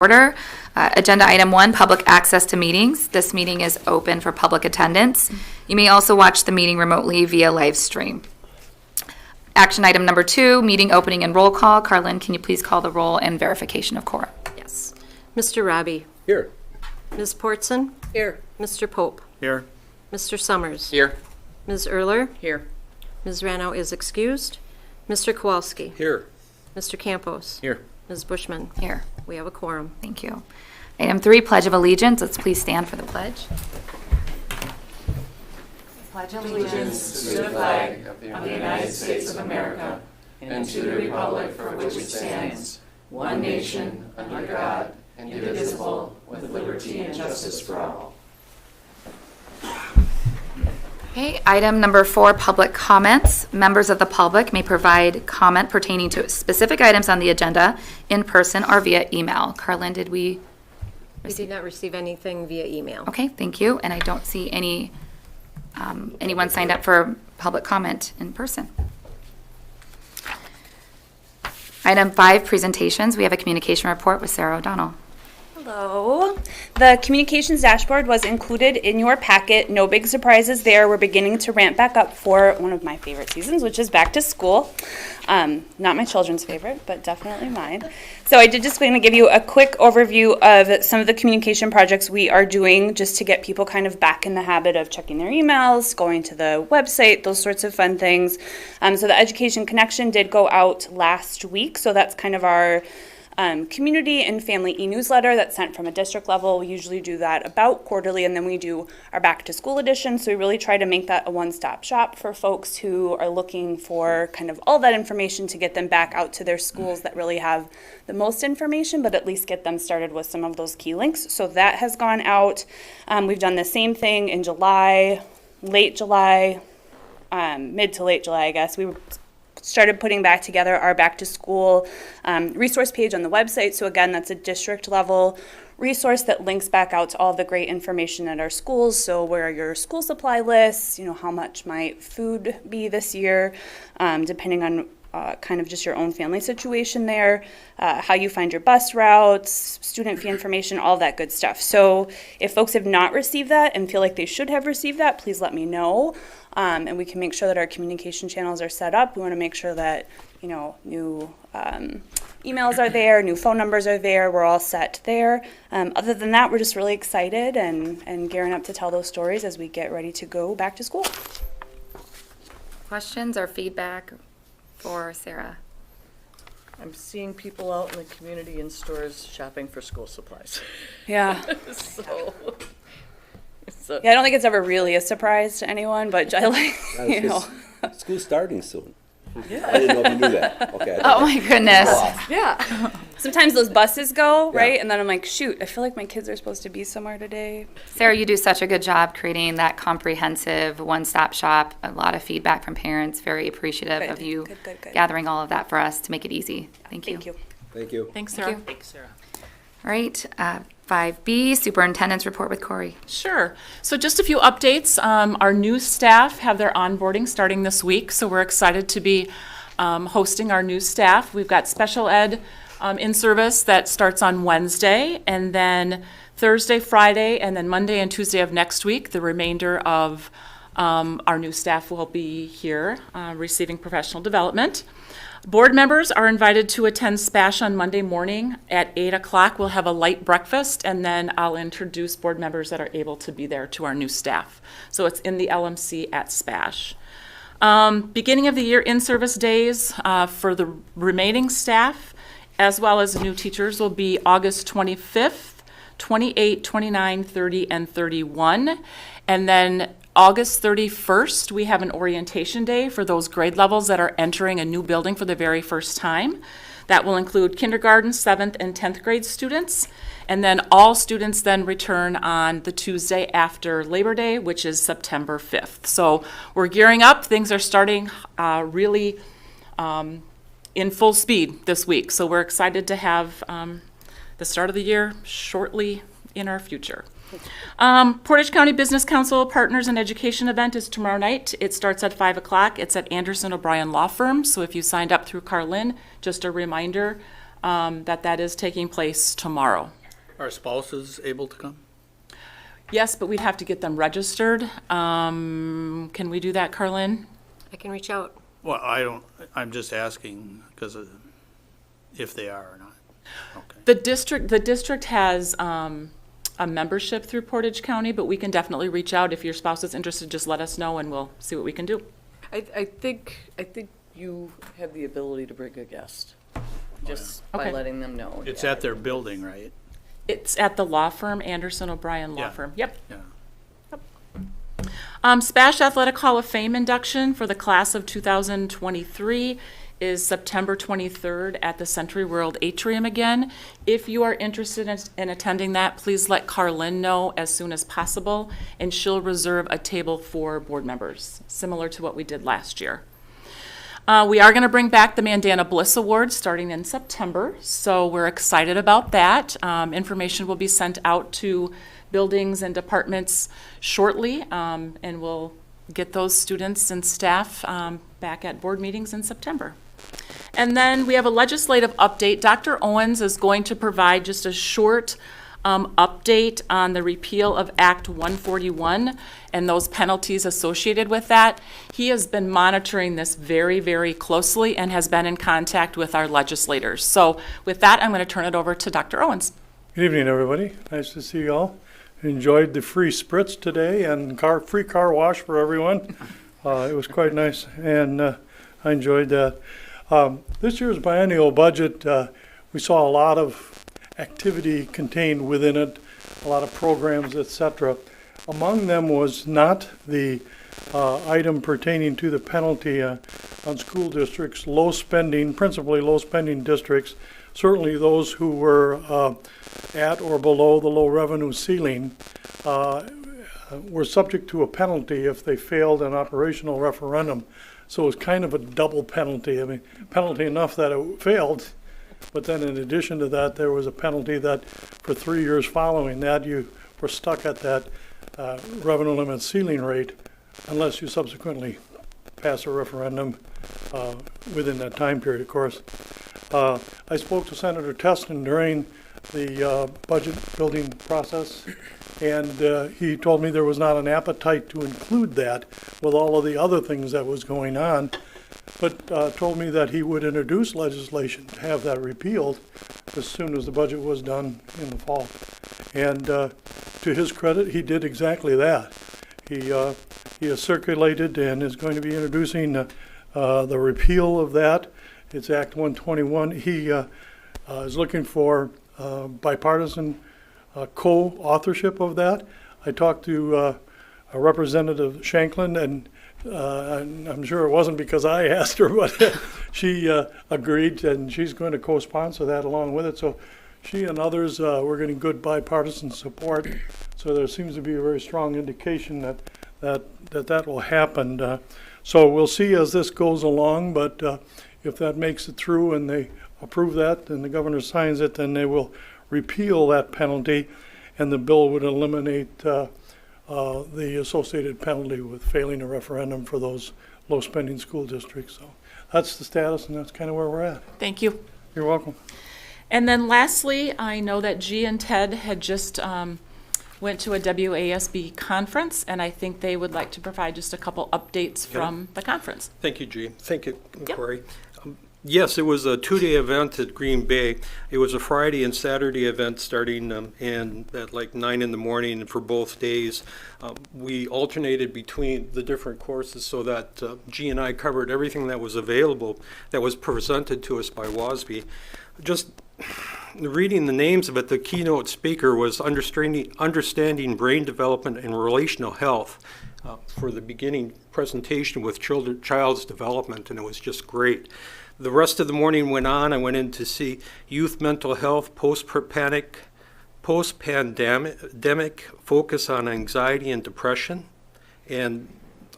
Order. Agenda item 1, public access to meetings. This meeting is open for public attendance. You may also watch the meeting remotely via live stream. Action item number 2, meeting opening and roll call. Carlin, can you please call the roll and verification of quorum? Yes. Mr. Robbie. Here. Ms. Portson. Here. Mr. Pope. Here. Mr. Summers. Here. Ms. Erler. Here. Ms. Rano is excused. Mr. Kowalski. Here. Mr. Campos. Here. Ms. Bushman. Here. We have a quorum. Thank you. Item 3, Pledge of Allegiance. Let's please stand for the pledge. Pledge allegiance to the flag of the United States of America and to the republic for which it stands, one nation, under God, indivisible, with liberty and justice for all. Okay, item number 4, public comments. Members of the public may provide comment pertaining to specific items on the agenda in person or via email. Carlin, did we? We did not receive anything via email. Okay, thank you. And I don't see anyone signed up for public comment in person. Item 5, presentations. We have a communication report with Sarah O'Donnell. Hello. The communications dashboard was included in your packet. No big surprises there. We're beginning to ramp back up for one of my favorite seasons, which is back to school. Not my children's favorite, but definitely mine. So I did just want to give you a quick overview of some of the communication projects we are doing just to get people kind of back in the habit of checking their emails, going to the website, those sorts of fun things. So the Education Connection did go out last week. So that's kind of our community and family e-newsletter that's sent from a district level. We usually do that about quarterly, and then we do our back to school edition. So we really try to make that a one-stop shop for folks who are looking for kind of all that information to get them back out to their schools that really have the most information, but at least get them started with some of those key links. So that has gone out. We've done the same thing in July, late July, mid to late July, I guess. We started putting back together our back to school resource page on the website. So again, that's a district level resource that links back out to all the great information at our schools. So where are your school supply lists, how much might food be this year, depending on kind of just your own family situation there, how you find your bus routes, student fee information, all that good stuff. So if folks have not received that and feel like they should have received that, please let me know. And we can make sure that our communication channels are set up. We want to make sure that, new emails are there, new phone numbers are there. We're all set there. Other than that, we're just really excited and gearing up to tell those stories as we get ready to go back to school. Questions or feedback for Sarah? I'm seeing people out in the community in stores shopping for school supplies. Yeah. Yeah, I don't think it's ever really a surprise to anyone, but I like, School's starting soon. yeah. I didn't know if you knew that. Okay. Oh my goodness. Yeah. Sometimes those buses go, Yeah. right? And then I'm like, shoot, I feel like my kids are supposed to be somewhere today. Sarah, you do such a good job creating that comprehensive one-stop shop. A lot of feedback from parents. Very appreciative Good. of you Good. gathering all of that for us to make it easy. Thank you. Thank you. Thank you. Thanks, Sarah. Thanks, Sarah. All right, 5B, Superintendent's Report with Corey. Sure. So just a few updates. Our new staff have their onboarding starting this week, so we're excited to be hosting our new staff. We've got special ed in service that starts on Wednesday, and then Thursday, Friday, and then Monday and Tuesday of next week, the remainder of our new staff will be here receiving professional development. Board members are invited to attend SPASH on Monday morning at 8 o'clock. We'll have a light breakfast, and then I'll introduce board members that are able to be there to our new staff. So it's in the LMC at SPASH. Beginning of the year in-service days for the remaining staff, as well as new teachers, will be August 25th, 28, 29, 30, and 31. And then August 31st, we have an orientation day for those grade levels that are entering a new building for the very first time. That will include kindergarten, 7th, and 10th grade students. And then all students then return on the Tuesday after Labor Day, which is September 5th. So we're gearing up. Things are starting really in full speed this week. So we're excited to have the start of the year shortly in our future. Portage County Business Council Partners in Education event is tomorrow night. It starts at 5 o'clock. It's at Anderson O'Brien Law Firm. So if you signed up through Carlin, just a reminder, that is taking place tomorrow. Are spouses able to come? Yes, but we'd have to get them registered. Can we do that, Carlin? I can reach out. Well, I'm just asking because if they are or not. Okay. The district has a membership through Portage County, but we can definitely reach out. If your spouse is interested, just let us know and we'll see what we can do. I think you have the ability to bring a guest, just by Okay. letting them know. It's Yeah. at their building, right? It's at the law firm, Anderson O'Brien Law Yeah. Firm. Yep. Yeah. Spash Athletic Hall of Fame induction for the class of 2023 is September 23rd at the Century World Atrium again. If you are interested in attending that, please let Carlin know as soon as possible, and she'll reserve a table for board members, similar to what we did last year. We are going to bring back the Mandana Bliss Award starting in September, so we're excited about that. Information will be sent out to buildings and departments shortly, and we'll get those students and staff back at board meetings in September. And then we have a legislative update. Dr. Owens is going to provide just a short update on the repeal of Act 141 and those penalties associated with that. He has been monitoring this very, very closely and has been in contact with our legislators. So with that, I'm going to turn it over to Dr. Owens. Good evening, everybody. Nice to see you all. Enjoyed the free spritz today and free car wash for everyone. It was quite nice, and I enjoyed that. This year's biennial budget, we saw a lot of activity contained within it, a lot of programs, etc. Among them was not the item pertaining to the penalty on school districts, low spending, principally low spending districts. Certainly those who were at or below the low revenue ceiling were subject to a penalty if they failed an operational referendum. So it was kind of a double penalty. I mean, penalty enough that it failed, but then in addition to that, there was a penalty that for 3 years following that, you were stuck at that revenue limit ceiling rate unless you subsequently pass a referendum within that time period, of course. I spoke to Senator Teston during the budget building process, and he told me there was not an appetite to include that with all of the other things that was going on, but told me that he would introduce legislation to have that repealed as soon as the budget was done in the fall. And to his credit, he did exactly that. He has circulated and is going to be introducing the repeal of that. It's Act 121. He is looking for bipartisan co-authorship of that. I talked to Representative Shanklin, and I'm sure it wasn't because I asked her, but she agreed, and she's going to co-sponsor that along with it. So she and others were getting good bipartisan support. So there seems to be a very strong indication that will happen. So we'll see as this goes along, but if that makes it through and they approve that and the governor signs it, then they will repeal that penalty, and the bill would eliminate the associated penalty with failing a referendum for those low-spending school districts. So that's the status, and that's kind of where we're at. Thank you. You're welcome. And then lastly, I know that G and Ted had just went to a WASB conference, and I think they would like to provide just a couple updates from the conference. Thank you, G. Thank you, Corey. Yes, it was a two-day event at Green Bay. It was a Friday and Saturday event starting at like 9 in the morning for both days. We alternated between the different courses so that G and I covered everything that was available that was presented to us by WASB. Just reading the names of it, the keynote speaker was understanding brain development and relational health for the beginning presentation with child's development, and it was just great. The rest of the morning went on. I went in to see youth mental health, post-pandemic focus on anxiety and depression. And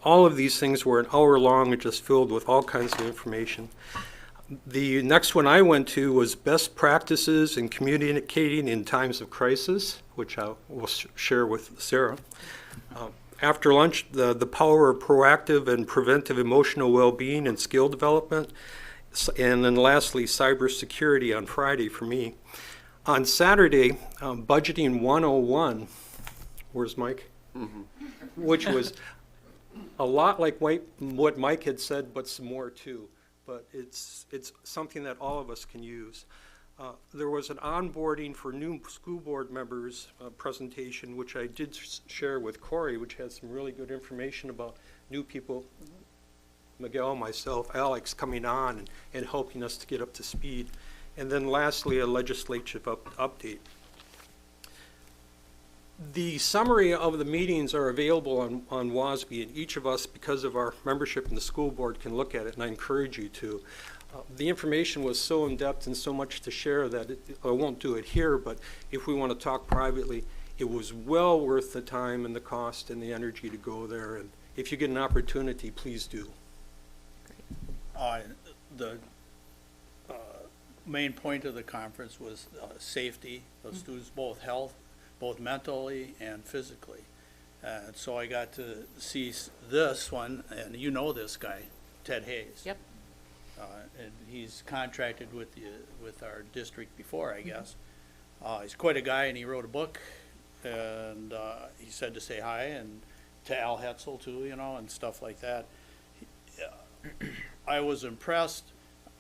all of these things were an hour long and just filled with all kinds of information. The next one I went to was best practices in communicating in times of crisis, which I will share with Sarah. After lunch, the power of proactive and preventive emotional well-being and skill development. And then lastly, cybersecurity on Friday for me. On Saturday, Budgeting 101, where's Mike? Which was a lot like what Mike had said, but some more too. But it's something that all of us can use. There was an onboarding for new school board members presentation, which I did share with Corey, which has some really good information about new people. Miguel, myself, Alex coming on and helping us to get up to speed. And then lastly, a legislative update. The summary of the meetings are available on WASB, and each of us, because of our membership in the school board, can look at it, and I encourage you to. The information was so in-depth and so much to share that I won't do it here, but if we want to talk privately, it was well worth the time and the cost and the energy to go there, and if you get an opportunity, please do. The main point of the conference was safety of students, both health, both mentally and physically. And so I got to see this one, and you know this guy, Ted Hayes. Yep. And he's contracted with our district before, I guess. He's quite a guy, and he wrote a book, and he said to say hi, and to Al Hetzel too, you know, and stuff like that. I was impressed.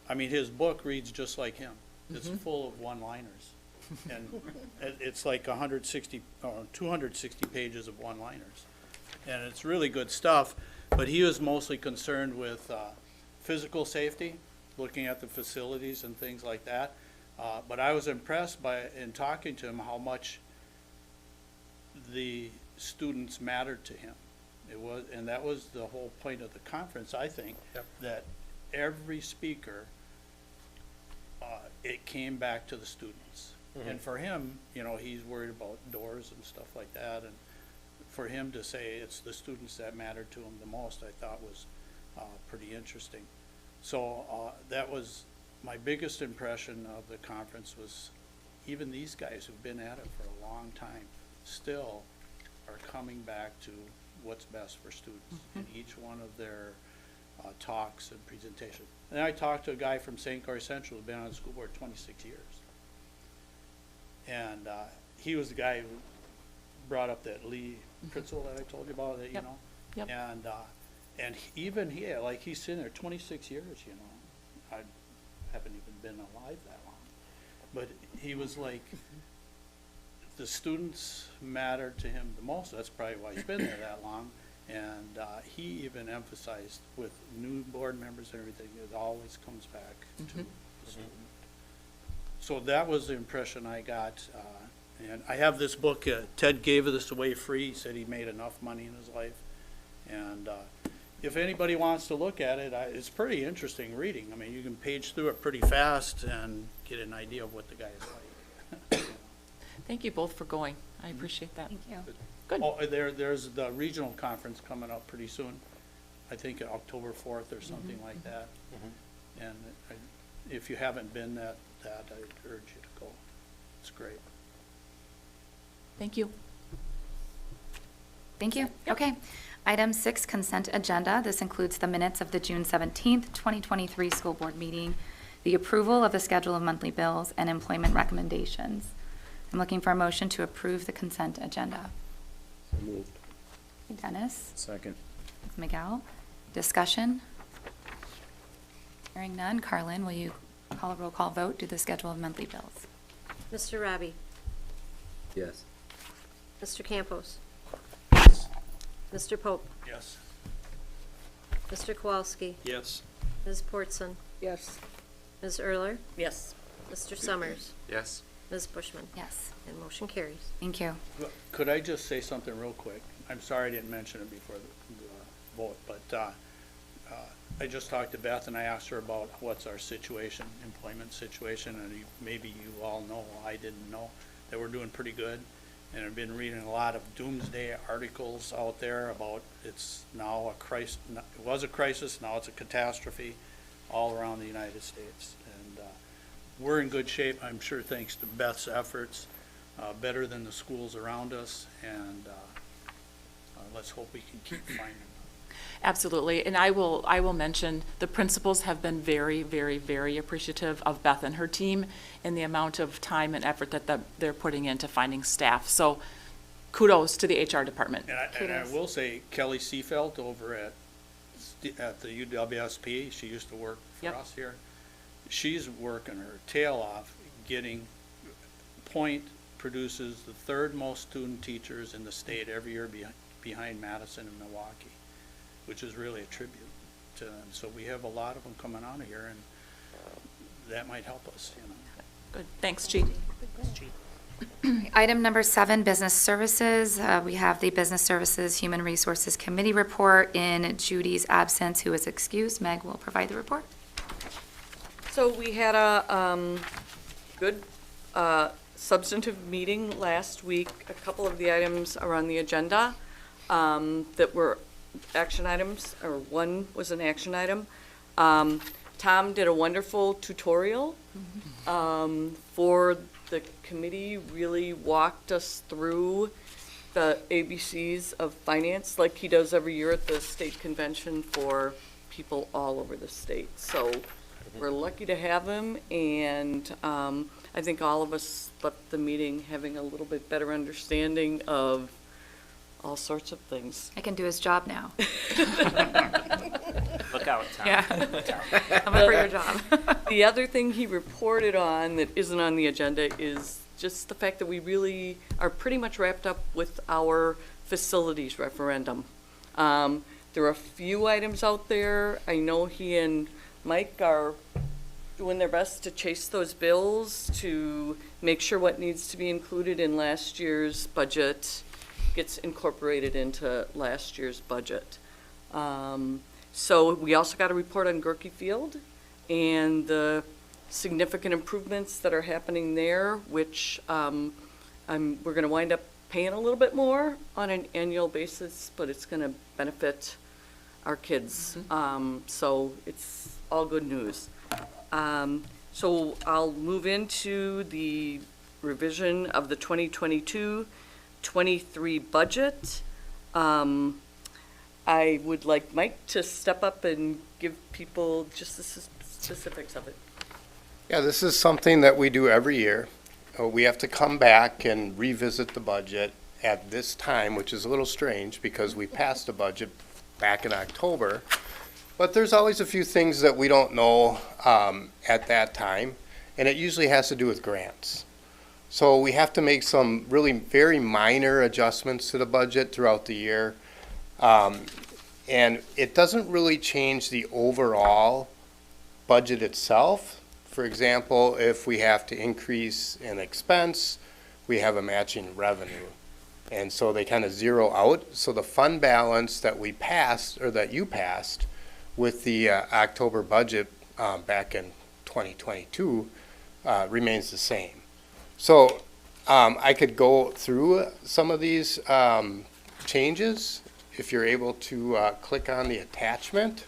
I mean, his book reads just like him. It's full of one-liners. And it's like 260 pages of one-liners. And it's really good stuff, but he was mostly concerned with physical safety, looking at the facilities and things like that. But I was impressed in talking to him, how much the students mattered to him. And that was the whole point of the conference, I think, that every speaker, it came back to the students. And for him, you know, he's worried about doors and stuff like that, and for him to say it's the students that mattered to him the most, I thought was pretty interesting. So that was my biggest impression of the conference, was even these guys who've been at it for a long time still are coming back to what's best for students in each one of their talks and presentations. And I talked to a guy from St. Croix Central who's been on the school board 26 years. And he was the guy who brought up that Lee Pritzel that I told you about, that, you know. Yep. And even he, like, he's sitting there 26 years, you know. I haven't even been alive that long. But he was like, the students mattered to him the most. That's probably why he's been there that long. And he even emphasized with new board members and everything, it always comes back to the student. So that was the impression I got. And I have this book, Ted gave this away free. He said he made enough money in his life. And if anybody wants to look at it, it's pretty interesting reading. I mean, you can page through it pretty fast and get an idea of what the guy is like. Thank you both for going. I appreciate that. Thank you. Good. Oh, there's the regional conference coming up pretty soon. I think October 4th or something like that. And if you haven't been that, I urge you to go. It's great. Thank you. Thank you. Okay. Item 6, consent agenda. This includes the minutes of the June 17th, 2023 school board meeting, the approval of the schedule of monthly bills, and employment recommendations. I'm looking for a motion to approve the consent agenda. So moved. Dennis? Second. Miguel? Discussion? Hearing none. Carlin, will you call a roll call vote, do the schedule of monthly bills? Mr. Robbie? Yes. Mr. Campos? Mr. Pope? Yes. Mr. Kowalski? Yes. Ms. Portson? Yes. Ms. Erler? Yes. Mr. Summers? Yes. Ms. Bushman? Yes. And motion carries. Thank you. Could I just say something real quick? I'm sorry I didn't mention it before the vote, but I just talked to Beth and I asked her about what's our situation, employment situation, and maybe you all know, I didn't know, that we're doing pretty good. And I've been reading a lot of doomsday articles out there about it's now a crisis, it was a crisis, now it's a catastrophe all around the United States. And we're in good shape, I'm sure, thanks to Beth's efforts, better than the schools around us, and let's hope we can keep finding them. Absolutely, and I will mention, the principals have been very, very, very appreciative of Beth and her team and the amount of time and effort that they're putting into finding staff. So kudos to the HR department. And I will say Kelly Seafelt over at the UWSP, she used to work for Yep. us here. She's working her tail off getting, Point produces the third most student teachers in the state every year behind Madison and Milwaukee, which is really a tribute to them. So we have a lot of them coming out of here, and that might help us, you know. Good, thanks, Chief. Item number 7, Business Services. We have the Business Services Human Resources Committee report in Judy's absence, who is excused. Meg will provide the report. So we had a good substantive meeting last week. A couple of the items are on the agenda that were action items, or one was an action item. Tom did a wonderful tutorial for the committee, really walked us through the ABCs of finance like he does every year at the state convention for people all over the state. So we're lucky to have him, and I think all of us left the meeting having a little bit better understanding of all sorts of things. I can do his job now. Look out, Tom. Yeah. I'm up for your job. The other thing he reported on that isn't on the agenda is just the fact that we really are pretty much wrapped up with our facilities referendum. There are a few items out there. I know he and Mike are doing their best to chase those bills to make sure what needs to be included in last year's budget gets incorporated into last year's budget. So we also got a report on Gerke Field and the significant improvements that are happening there, which we're going to wind up paying a little bit more on an annual basis, but it's going to benefit our kids. So it's all good news. So I'll move into the revision of the 2022-23 budget. I would like Mike to step up and give people just the specifics of it. Yeah, this is something that we do every year. We have to come back and revisit the budget at this time, which is a little strange because we passed the budget back in October. But there's always a few things that we don't know at that time, and it usually has to do with grants. So we have to make some really very minor adjustments to the budget throughout the year. And it doesn't really change the overall budget itself. For example, if we have to increase an expense, we have a matching revenue. And so they kind of zero out. So the fund balance that we passed, or that you passed, with the October budget back in 2022 remains the same. So I could go through some of these changes if you're able to click on the attachment.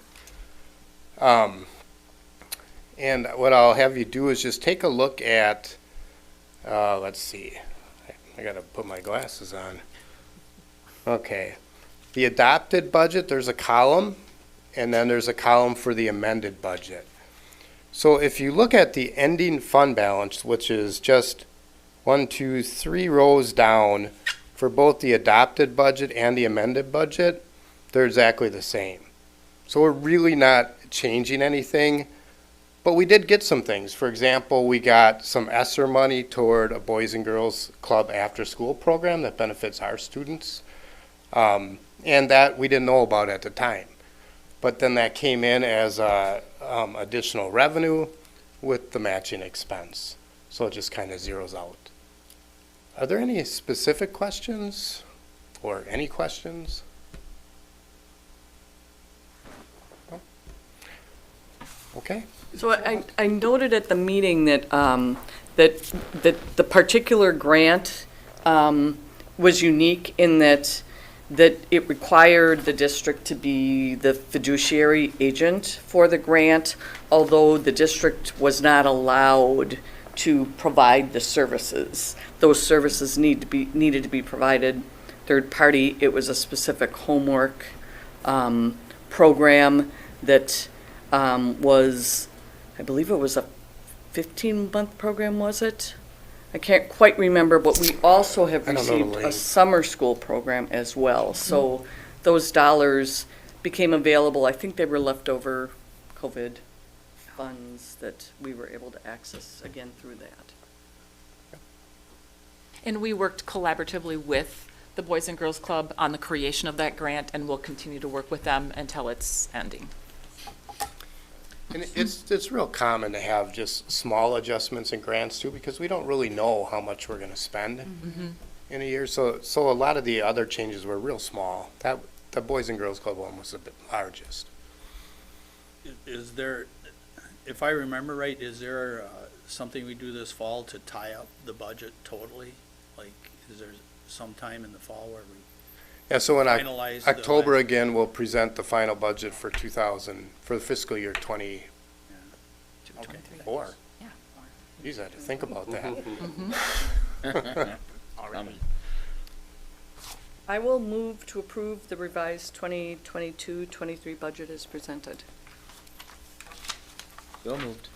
And what I'll have you do is just take a look at, let's see, I gotta put my glasses on. Okay, the adopted budget, there's a column, and then there's a column for the amended budget. So if you look at the ending fund balance, which is just 1, 2, 3 rows down for both the adopted budget and the amended budget, they're exactly the same. So we're really not changing anything, but we did get some things. For example, we got some ESSER money toward a Boys and Girls Club after-school program that benefits our students, and that we didn't know about at the time. But then that came in as additional revenue with the matching expense. So it just kind of zeroes out. Are there any specific questions or any questions? No? Okay. So I noted at the meeting that that the particular grant was unique in that it required the district to be the fiduciary agent for the grant, although the district was not allowed to provide the services. Those services needed to be provided third party. It was a specific homework program that was, I believe it was a 15-month program, was it? I can't quite remember, but we also have I don't know the received a link. summer school program as well. So those dollars became available. I think they were leftover COVID funds that we were able to access again through that. And we worked collaboratively with the Boys and Girls Club on the creation of that grant, and we'll continue to work with them until it's ending. And it's real common to have just small adjustments in grants too, because we don't really know how much we're gonna spend in a year. So a lot of the other changes were real small. The Boys and Girls Club one was a bit largest. Is there, if I remember right, is there something we do this fall to tie up the budget totally? Like, is there some time in the fall where we Yeah, so in finalize the October last- again, we'll present the final budget for for the fiscal year 24. Yeah. Geez, I had to think about that. I will move to approve the revised 2022-23 budget as presented. So moved.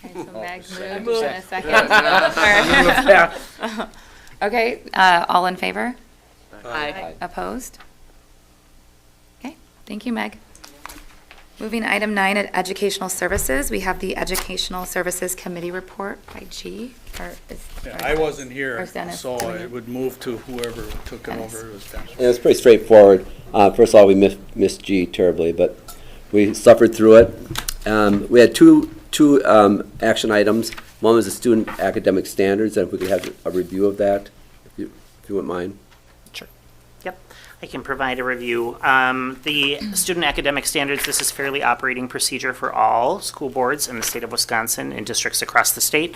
Okay, so Meg second. moved and a second. Okay, all in favor? Aye. Opposed? Okay, thank you, Meg. Moving to item 9 at Educational Services, we have the Educational Services Committee report by G. Yeah, I wasn't Or here, is Dennis so doing it it? would move to whoever took it Dennis. over. It was Dennis. Yeah, it's pretty straightforward. First of all, we missed G terribly, but we suffered through it. We had two action items. One was the student academic standards, and if we could have a review of that, if you wouldn't mind. Sure. Yep, I can provide a review. The student academic standards, this is fairly operating procedure for all school boards in the state of Wisconsin and districts across the state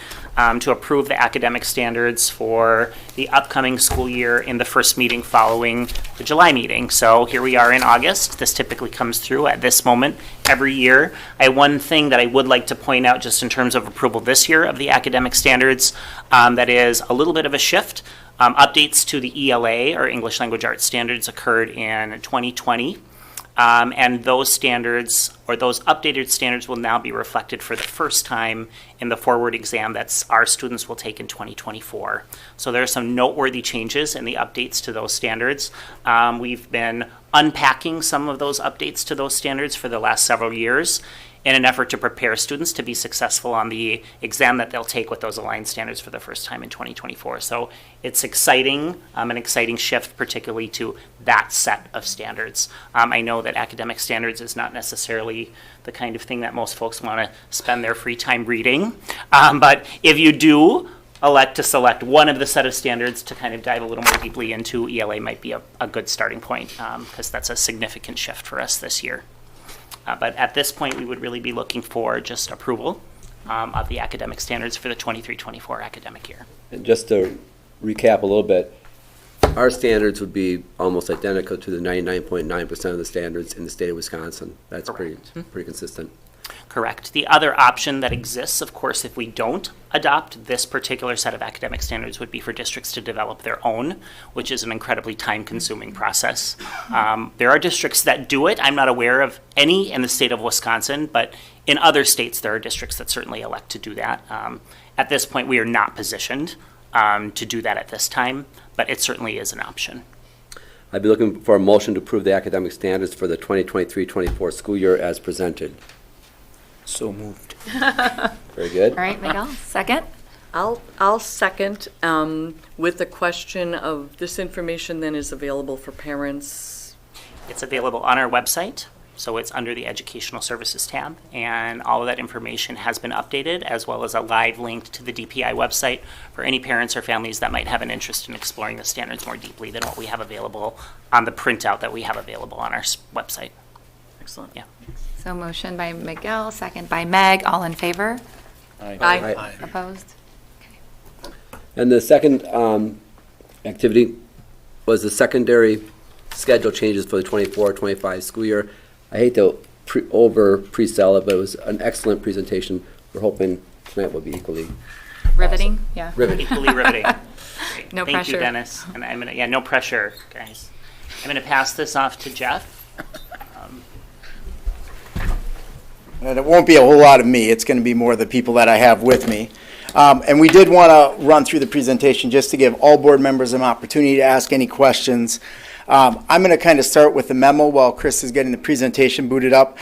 to approve the academic standards for the upcoming school year in the first meeting following the July meeting. So here we are in August. This typically comes through at this moment every year. One thing that I would like to point out just in terms of approval this year of the academic standards that is a little bit of a shift. Updates to the ELA, or English Language Arts Standards, occurred in 2020. And those standards, or those updated standards, will now be reflected for the first time in the forward exam that our students will take in 2024. So there are some noteworthy changes in the updates to those standards. We've been unpacking some of those updates to those standards for the last several years in an effort to prepare students to be successful on the exam that they'll take with those aligned standards for the first time in 2024. So it's exciting, an exciting shift, particularly to that set of standards. I know that academic standards is not necessarily the kind of thing that most folks want to spend their free time reading, but if you do elect to select one of the set of standards to kind of dive a little more deeply into, ELA might be a good starting point, because that's a significant shift for us this year. But at this point, we would really be looking for just approval of the academic standards for the 23-24 academic year. And just to recap a little bit, our standards would be almost identical to the 99.9% of the standards in the state of Wisconsin. That's pretty consistent. Correct. The other option that exists, of course, if we don't adopt this particular set of academic standards, would be for districts to develop their own, which is an incredibly time-consuming process. There are districts that do it. I'm not aware of any in the state of Wisconsin, but in other states, there are districts that certainly elect to do that. At this point, we are not positioned to do that at this time, but it certainly is an option. I'd be looking for a motion to approve the academic standards for the 2023-24 school year as presented. So moved. Very good. All right, Miguel, second? I'll second, with the question of this information then is available for parents. It's available on our website, so it's under the Educational Services tab, and all of that information has been updated, as well as a live link to the DPI website for any parents or families that might have an interest in exploring the standards more deeply than what we have available on the printout that we have available on our website. Excellent. Yeah. So motion by Miguel, second by Meg, all in favor? Aye. Opposed? And the second activity was the secondary schedule changes for the 24-25 school year. I hate to pre-sell it, but it was an excellent presentation. We're hoping tonight will be equally Riveting, yeah. riveting. Equally riveting. Great. No Thank pressure. you, Dennis. And I'm gonna, no pressure, guys. I'm going to pass this off to Jeff. And it won't be a whole lot of me. It's going to be more the people that I have with me. And we did want to run through the presentation just to give all board members an opportunity to ask any questions. I'm going to kind of start with the memo while Chris is getting the presentation booted up.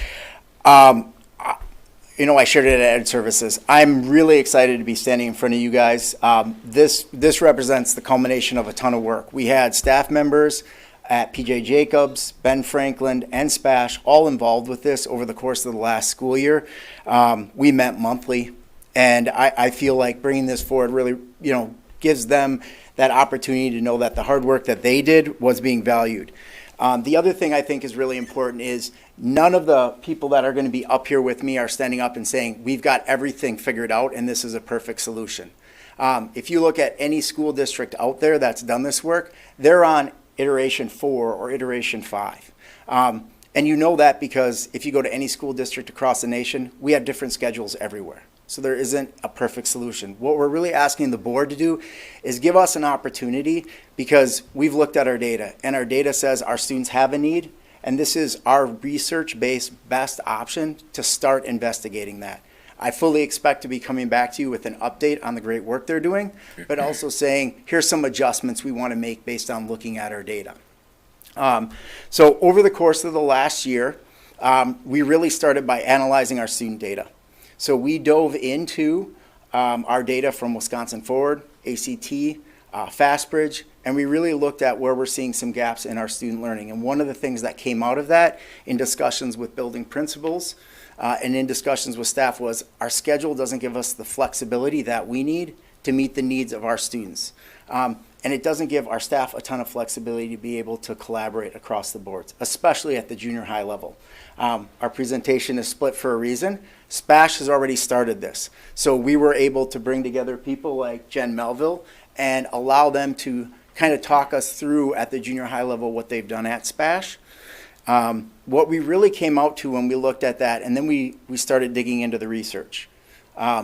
You know, I shared it at Ed Services. I'm really excited to be standing in front of you guys. This represents the culmination of a ton of work. We had staff members at PJ Jacobs, Ben Franklin, and Spash, all involved with this over the course of the last school year. We met monthly, and I feel like bringing this forward really, you know, gives them that opportunity to know that the hard work that they did was being valued. The other thing I think is really important is none of the people that are going to be up here with me are standing up and saying, we've got everything figured out and this is a perfect solution. If you look at any school district out there that's done this work, they're on iteration 4 or iteration 5. And you know that because if you go to any school district across the nation, we have different schedules everywhere. So there isn't a perfect solution. What we're really asking the board to do is give us an opportunity, because we've looked at our data and our data says our students have a need, and this is our research-based best option to start investigating that. I fully expect to be coming back to you with an update on the great work they're doing, but also saying, here's some adjustments we want to make based on looking at our data. So over the course of the last year, we really started by analyzing our student data. So we dove into our data from Wisconsin Forward, ACT, FastBridge, and we really looked at where we're seeing some gaps in our student learning. And one of the things that came out of that in discussions with building principals and in discussions with staff was our schedule doesn't give us the flexibility that we need to meet the needs of our students. And it doesn't give our staff a ton of flexibility to be able to collaborate across the boards, especially at the junior high level. Our presentation is split for a reason. SPASH has already started this. So we were able to bring together people like Jen Melville and allow them to kind of talk us through at the junior high level what they've done at SPASH. What we really came out to when we looked at that, and then we started digging into the research.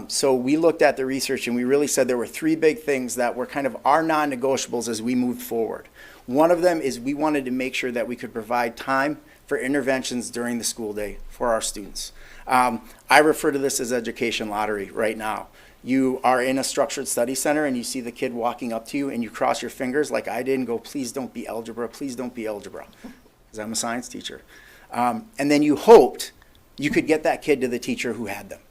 So we looked at the research and we really said there were 3 big things that were kind of our non-negotiables as we moved forward. One of them is we wanted to make sure that we could provide time for interventions during the school day for our students. I refer to this as education lottery right now. You are in a structured study center and you see the kid walking up to you and you cross your fingers like I did and go, please don't be algebra, please don't be algebra, because I'm a science teacher. And then you hoped you could get that kid to the teacher who had them.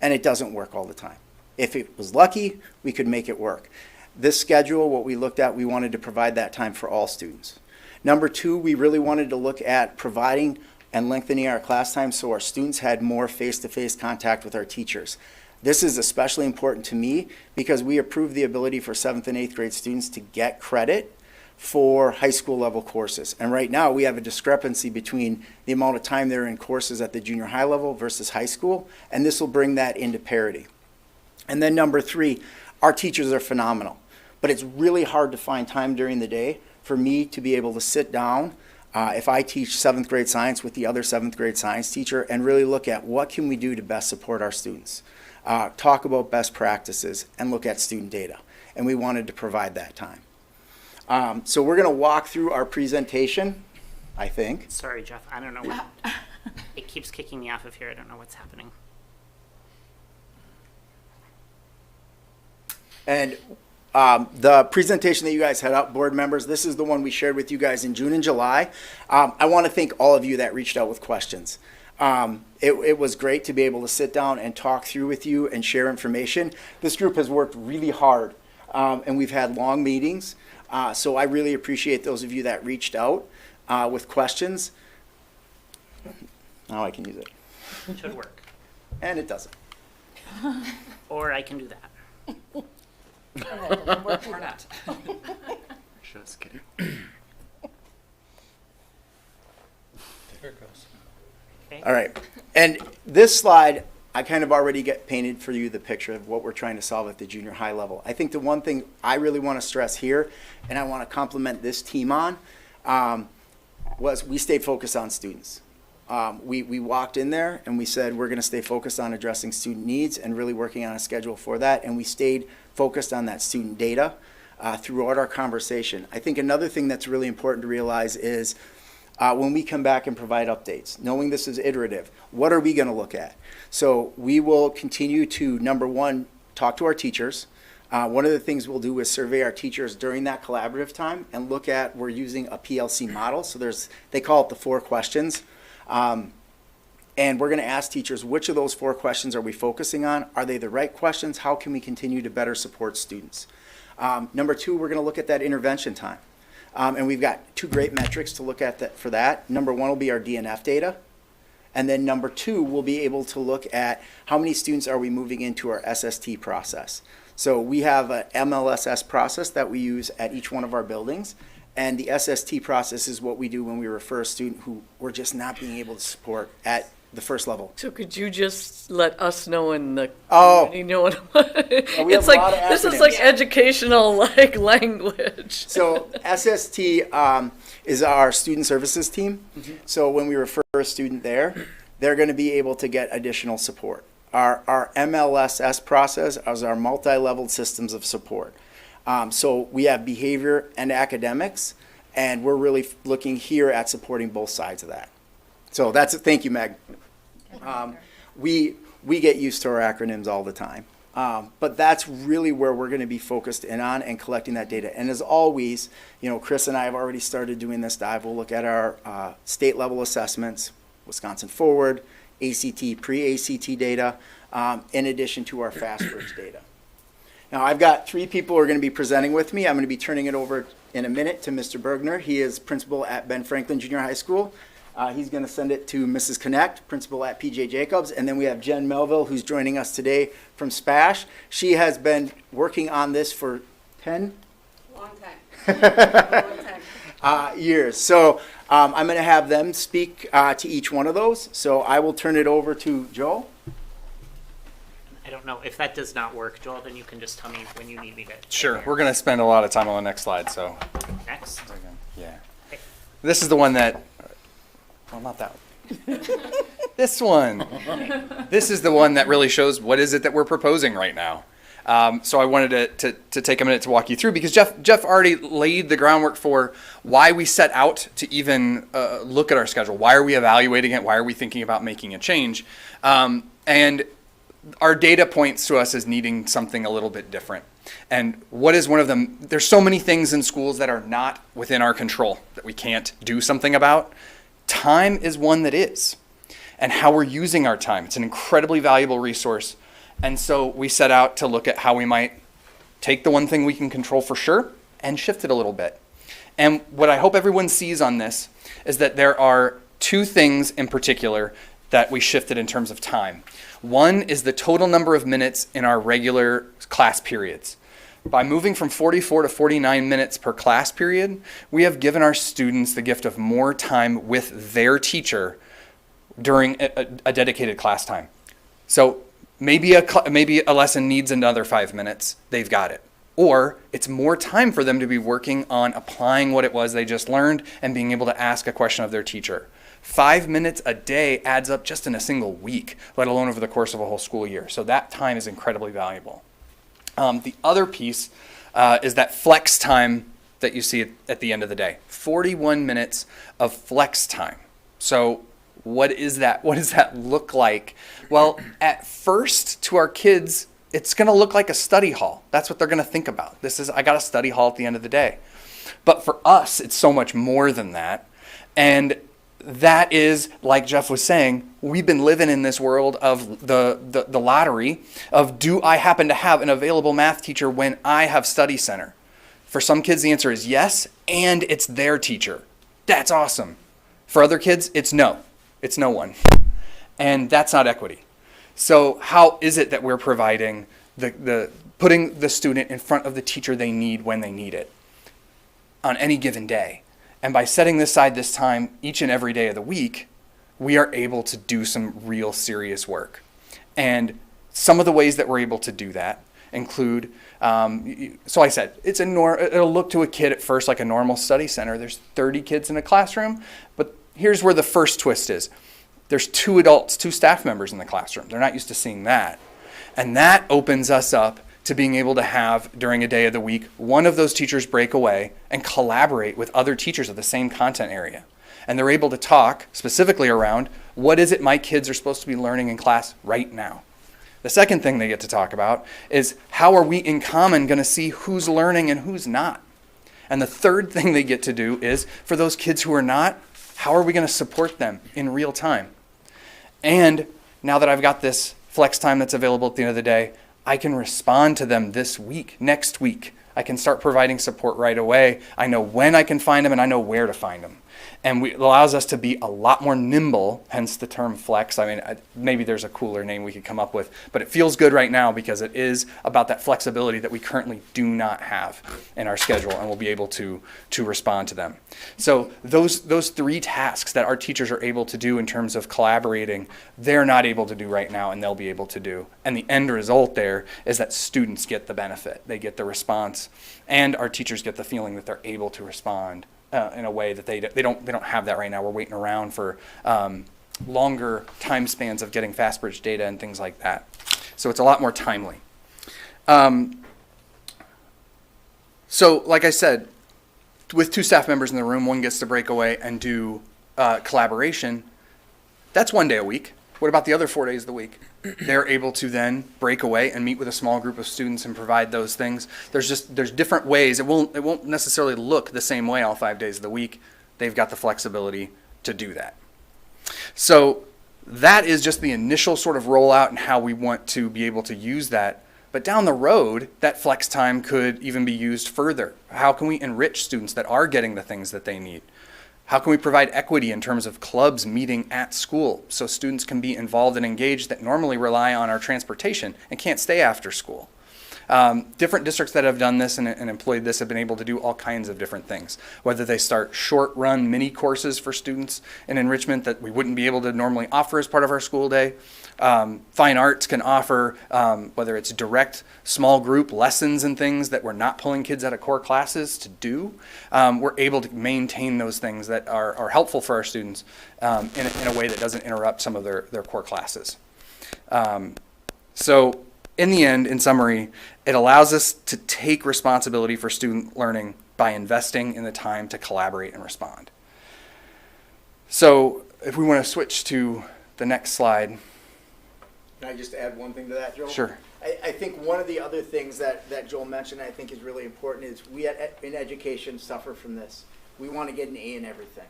And it doesn't work all the time. If it was lucky, we could make it work. This schedule, what we looked at, we wanted to provide that time for all students. Number 2, we really wanted to look at providing and lengthening our class time so our students had more face-to-face contact with our teachers. This is especially important to me because we approved the ability for 7th and 8th grade students to get credit for high school level courses. And right now we have a discrepancy between the amount of time they're in courses at the junior high level versus high school, and this will bring that into parity. And then number 3, our teachers are phenomenal, but it's really hard to find time during the day for me to be able to sit down if I teach 7th grade science with the other 7th grade science teacher and really look at what can we do to best support our students, talk about best practices, and look at student data. And we wanted to provide that time. So we're going to walk through our presentation, I think. Sorry, Jeff, I don't know what, it keeps kicking me off of here. I don't know what's happening. And the presentation that you guys had up, board members, this is the one we shared with you guys in June and July. I want to thank all of you that reached out with questions. It was great to be able to sit down and talk through with you and share information. This group has worked really hard, and we've had long meetings. So I really appreciate those of you that reached out with questions. Now I can use it. It should work. And it doesn't. Or I can do that. Or not. Just kidding. There it goes. Okay. All right. And this slide, I kind of already painted for you the picture of what we're trying to solve at the junior high level. I think the one thing I really want to stress here, and I want to compliment this team on, was we stayed focused on students. We walked in there and we said we're going to stay focused on addressing student needs and really working on a schedule for that. And we stayed focused on that student data. throughout our conversation. I think another thing that's really important to realize is when we come back and provide updates, knowing this is iterative, what are we going to look at? So we will continue to, number one, talk to our teachers. One of the things we'll do is survey our teachers during that collaborative time and look at, we're using a PLC model. So they call it the 4 questions. And we're going to ask teachers, which of those 4 questions are we focusing on? Are they the right questions? How can we continue to better support students? Number 2, we're going to look at that intervention time. And we've got 2 great metrics to look at for that. Number 1 will be our DNF data. And then number 2, we'll be able to look at how many students are we moving into our SST process. So we have an MLSS process that we use at each one of our buildings. And the SST process is what we do when we refer a student who we're just not being able to support at the first level. So could you just let us know in the community know what we have it's a like lot of this is acronyms. like educational like language. So SST is our student services team. So when we refer a student there, they're going to be able to get additional support. Our MLSS process is our multi-level systems of support. So we have behavior and academics, and we're really looking here at supporting both sides of that. So that's it. Thank you, Meg. We get used to our acronyms all the time. But that's really where we're going to be focused in on and collecting that data. And as always, Chris and I have already started doing this dive. We'll look at our state level assessments, Wisconsin Forward, ACT, pre-ACT data, in addition to our FastBridge data. Now, I've got 3 people who are going to be presenting with me. I'm going to be turning it over in a minute to Mr. Bergner. He is principal at Ben Franklin Junior High School. He's going to send it to Mrs. Connect, principal at PJ Jacobs. And then we have Jen Melville, who's joining us today from SPASH. She has been working on this for 10? Long time. Years. So I'm going to have them speak to each one of those. So I will turn it over to Joel. I don't know, if that does not work, Joel, then you can just tell me when you need me to. Sure, we're going to spend a lot of time on the next slide, so. Next. Yeah. This is the one that, well, not that one. This one. This is the one that really shows what is it that we're proposing right now. So I wanted to take a minute to walk you through, because Jeff already laid the groundwork for why we set out to even look at our schedule. Why are we evaluating it? Why are we thinking about making a change? And our data points to us as needing something a little bit different. And what is one of them? There's so many things in schools that are not within our control that we can't do something about. Time is one that is, and how we're using our time. It's an incredibly valuable resource. And so we set out to look at how we might take the one thing we can control for sure and shift it a little bit. And what I hope everyone sees on this is that there are 2 things in particular that we shifted in terms of time. One is the total number of minutes in our regular class periods. By moving from 44 to 49 minutes per class period, we have given our students the gift of more time with their teacher during a dedicated class time. So maybe a lesson needs another 5 minutes, they've got it. Or it's more time for them to be working on applying what it was they just learned and being able to ask a question of their teacher. 5 minutes a day adds up just in a single week, let alone over the course of a whole school year. So that time is incredibly valuable. The other piece is that flex time that you see at the end of the day. 41 minutes of flex time. So what is that? What does that look like? Well, at first, to our kids, it's going to look like a study hall. That's what they're going to think about. I got a study hall at the end of the day. But for us, it's so much more than that. And that is, like Jeff was saying, we've been living in this world of the lottery of, do I happen to have an available math teacher when I have study center? For some kids, the answer is yes, and it's their teacher. That's awesome. For other kids, it's no. It's no one. And that's not equity. So how is it that we're providing putting the student in front of the teacher they need when they need it on any given day? And by setting aside this time each and every day of the week, we are able to do some real serious work. And some of the ways that we're able to do that include, so I said, it'll look to a kid at first like a normal study center. There's 30 kids in a classroom, but here's where the first twist is. There's 2 adults, 2 staff members in the classroom. They're not used to seeing that. And that opens us up to being able to have, during a day of the week, one of those teachers break away and collaborate with other teachers of the same content area. And they're able to talk specifically around, what is it my kids are supposed to be learning in class right now? The second thing they get to talk about is, how are we in common going to see who's learning and who's not? And the third thing they get to do is, for those kids who are not, how are we going to support them in real time? And now that I've got this flex time that's available at the end of the day, I can respond to them this week, next week. I can start providing support right away. I know when I can find them and I know where to find them. And it allows us to be a lot more nimble, hence the term flex. I mean, maybe there's a cooler name we could come up with, but it feels good right now because it is about that flexibility that we currently do not have in our schedule, and we'll be able to respond to them. So those three tasks that our teachers are able to do in terms of collaborating, they're not able to do right now, and they'll be able to do. And the end result there is that students get the benefit. They get the response, and our teachers get the feeling that they're able to respond in a way that they don't have that right now. We're waiting around for longer time spans of getting FastBridge data and things like that. So it's a lot more timely. So like I said, with 2 staff members in the room, one gets to break away and do collaboration. That's 1 day a week. What about the other 4 days of the week? They're able to then break away and meet with a small group of students and provide those things. There's different ways. It won't necessarily look the same way all 5 days of the week. They've got the flexibility to do that. So that is just the initial sort of rollout and how we want to be able to use that. But down the road, that flex time could even be used further. How can we enrich students that are getting the things that they need? How can we provide equity in terms of clubs meeting at school so students can be involved and engaged that normally rely on our transportation and can't stay after school? Different districts that have done this and employed this have been able to do all kinds of different things, whether they start short-run mini courses for students in enrichment that we wouldn't be able to normally offer as part of our school day. Fine arts can offer, whether it's direct small group lessons and things that we're not pulling kids out of core classes to do. We're able to maintain those things that are helpful for our students in a way that doesn't interrupt some of their core classes. So in the end, in summary, it allows us to take responsibility for student learning by investing in the time to collaborate and respond. So if we want to switch to the next slide. Can I just add one thing to that, Joel? Sure. I think one of the other things that Joel mentioned I think is really important is we in education suffer from this. We want to get an A in everything.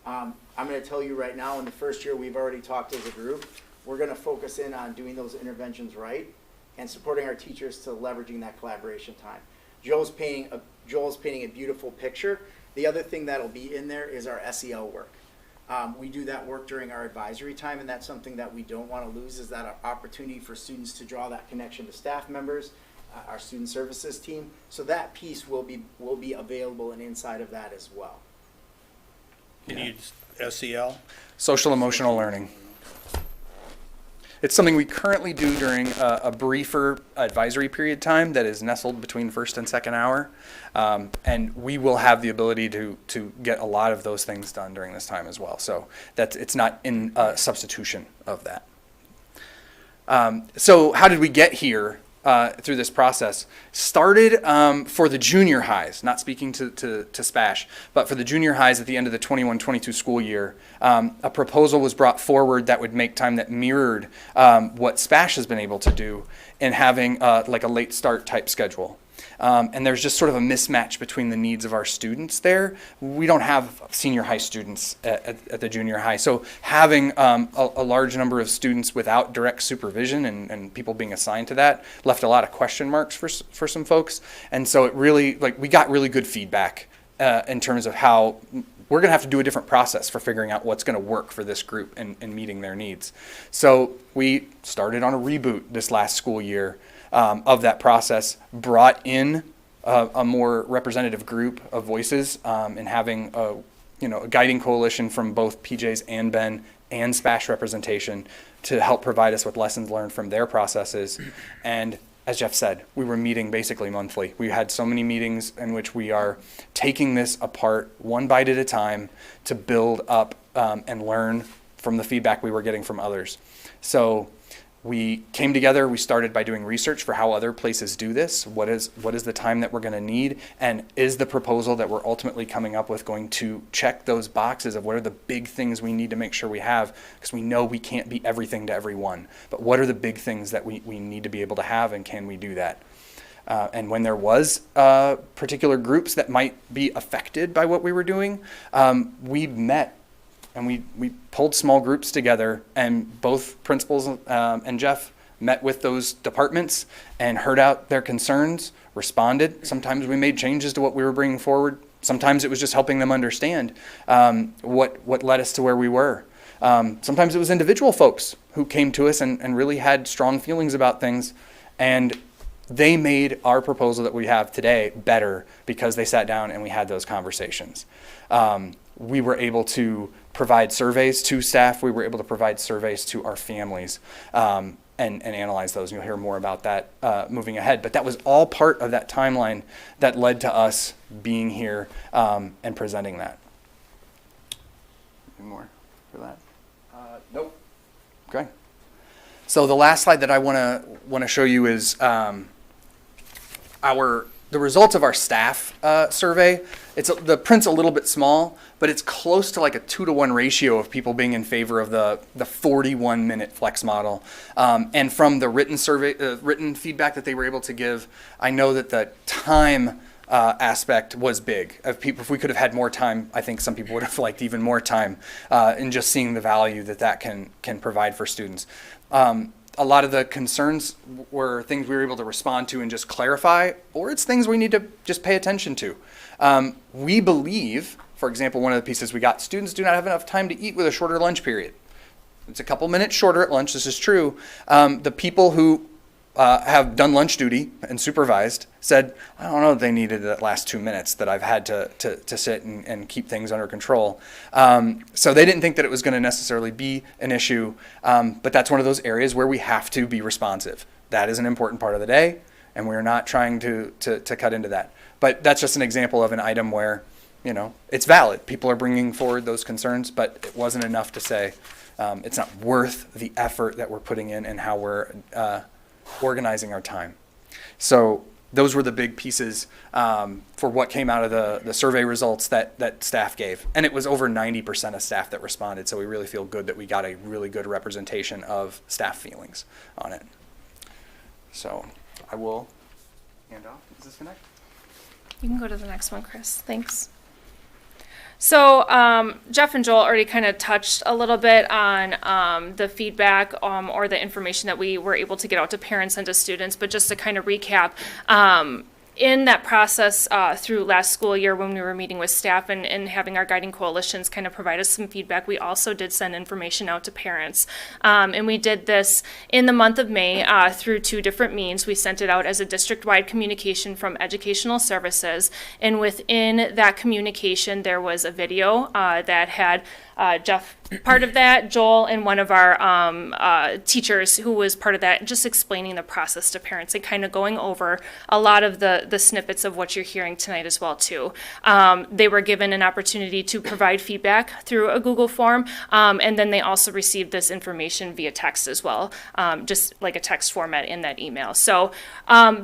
I'm going to tell you right now, in the first year we've already talked as a group, we're going to focus in on doing those interventions right and supporting our teachers to leveraging that collaboration time. Joel's painting a beautiful picture. The other thing that'll be in there is our SEL work. We do that work during our advisory time, and that's something that we don't want to lose, is that opportunity for students to draw that connection to staff members, our student services team. So that piece will be available and inside of that as well. You need SEL? Social emotional learning. It's something we currently do during a briefer advisory period time that is nestled between first and second hour. And we will have the ability to get a lot of those things done during this time as well. So it's not in substitution of that. So how did we get here through this process? Started for the junior highs, not speaking to SPASH, but for the junior highs at the end of the 21-22 school year, a proposal was brought forward that would make time that mirrored what SPASH has been able to do in having like a late start type schedule. And there's just sort of a mismatch between the needs of our students there. We don't have senior high students at the junior high. So having a large number of students without direct supervision and people being assigned to that left a lot of question marks for some folks. And so it really, we got really good feedback in terms of how we're going to have to do a different process for figuring out what's going to work for this group and meeting their needs. So we started on a reboot this last school year of that process, brought in a more representative group of voices, and having a guiding coalition from both PJs and Ben and SPASH representation to help provide us with lessons learned from their processes. And as Jeff said, we were meeting basically monthly. We had so many meetings in which we are taking this apart one bite at a time to build up and learn from the feedback we were getting from others. So We came together, we started by doing research for how other places do this. What is the time that we're going to need? And is the proposal that we're ultimately coming up with going to check those boxes of what are the big things we need to make sure we have? Because we know we can't be everything to everyone. But what are the big things that we need to be able to have, and can we do that? And when there was particular groups that might be affected by what we were doing, we met and we pulled small groups together, and both principals and Jeff met with those departments and heard out their concerns, responded. Sometimes we made changes to what we were bringing forward. Sometimes it was just helping them understand what led us to where we were. Sometimes it was individual folks who came to us and really had strong feelings about things, and they made our proposal that we have today better because they sat down and we had those conversations. We were able to provide surveys to staff. We were able to provide surveys to our families and analyze those. You'll hear more about that moving ahead. But that was all part of that timeline that led to us being here and presenting that. Any more for that? Nope. Okay. So the last slide that I want to show you is the results of our staff survey. The print's a little bit small, but it's close to like a 2-to-1 ratio of people being in favor of the 41-minute flex model. And from the written survey, written feedback that they were able to give, I know that the time aspect was big. If we could have had more time, I think some people would have liked even more time in just seeing the value that can provide for students. A lot of the concerns were things we were able to respond to and just clarify, or it's things we need to just pay attention to. We believe, for example, one of the pieces we got, students do not have enough time to eat with a shorter lunch period. It's a couple minutes shorter at lunch, this is true. The people who have done lunch duty and supervised said, I don't know if they needed that last 2 minutes that I've had to sit and keep things under control. So they didn't think that it was going to necessarily be an issue, but that's one of those areas where we have to be responsive. That is an important part of the day, and we're not trying to cut into that. But that's just an example of an item where, it's valid. People are bringing forward those concerns, but it wasn't enough to say it's not worth the effort that we're putting in and how we're organizing our time. So those were the big pieces for what came out of the survey results that staff gave. And it was over 90% of staff that responded, so we really feel good that we got a really good representation of staff feelings on it. So I will hand off. Is this connect? You can go to the next one, Chris. Thanks. So Jeff and Joel already kind of touched a little bit on the feedback or the information that we were able to get out to parents and to students, but just to kind of recap, in that process through last school year when we were meeting with staff and having our guiding coalitions kind of provide us some feedback, we also did send information out to parents. And we did this in the month of May through 2 different means. We sent it out as a district-wide communication from Educational Services, and within that communication there was a video that had Jeff part of that, Joel, and one of our teachers who was part of that, just explaining the process to parents and kind of going over a lot of the snippets of what you're hearing tonight as well too. They were given an opportunity to provide feedback through a Google form, and then they also received this information via text as well, just like a text format in that email. So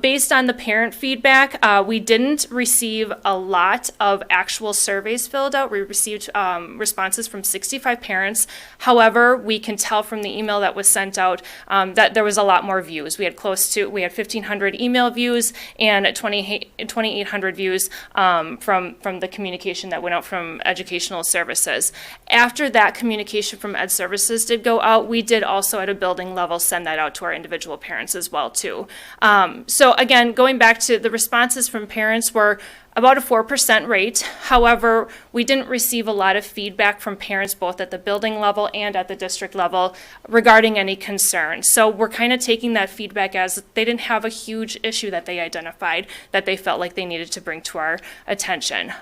based on the parent feedback, we didn't receive a lot of actual surveys filled out. We received responses from 65 parents. However, we can tell from the email that was sent out that there was a lot more views. We had 1,500 email views and 2,800 views from the communication that went out from Educational Services. After that communication from Ed Services did go out, we did also at a building level send that out to our individual parents as well too. So again, going back to the responses from parents were about a 4% rate. However, we didn't receive a lot of feedback from parents both at the building level and at the district level regarding any concerns. So we're kind of taking that feedback as they didn't have a huge issue that they identified that they felt like they needed to bring to our attention.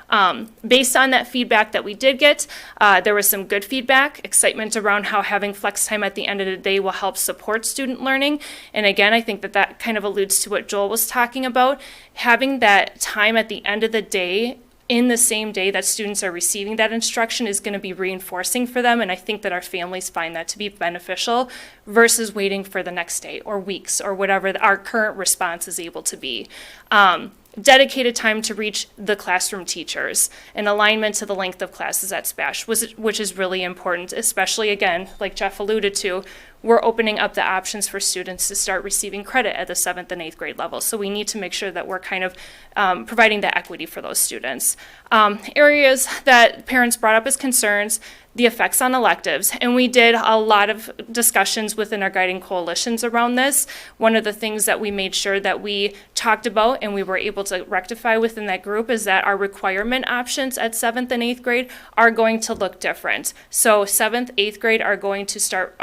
Based on that feedback that we did get, there was some good feedback, excitement around how having flex time at the end of the day will help support student learning. And again, I think that kind of alludes to what Joel was talking about. Having that time at the end of the day in the same day that students are receiving that instruction is going to be reinforcing for them, and I think that our families find that to be beneficial versus waiting for the next day or weeks or whatever our current response is able to be. Dedicated time to reach the classroom teachers and alignment to the length of classes at SPASH, which is really important, especially, again, like Jeff alluded to, we're opening up the options for students to start receiving credit at the 7th and 8th grade level. So we need to make sure that we're kind of providing that equity for those students. Areas that parents brought up as concerns, the effects on electives. And we did a lot of discussions within our guiding coalitions around this. One of the things that we made sure that we talked about and we were able to rectify within that group is that our requirement options at 7th and 8th grade are going to look different. So 7th, 8th grade are going to start,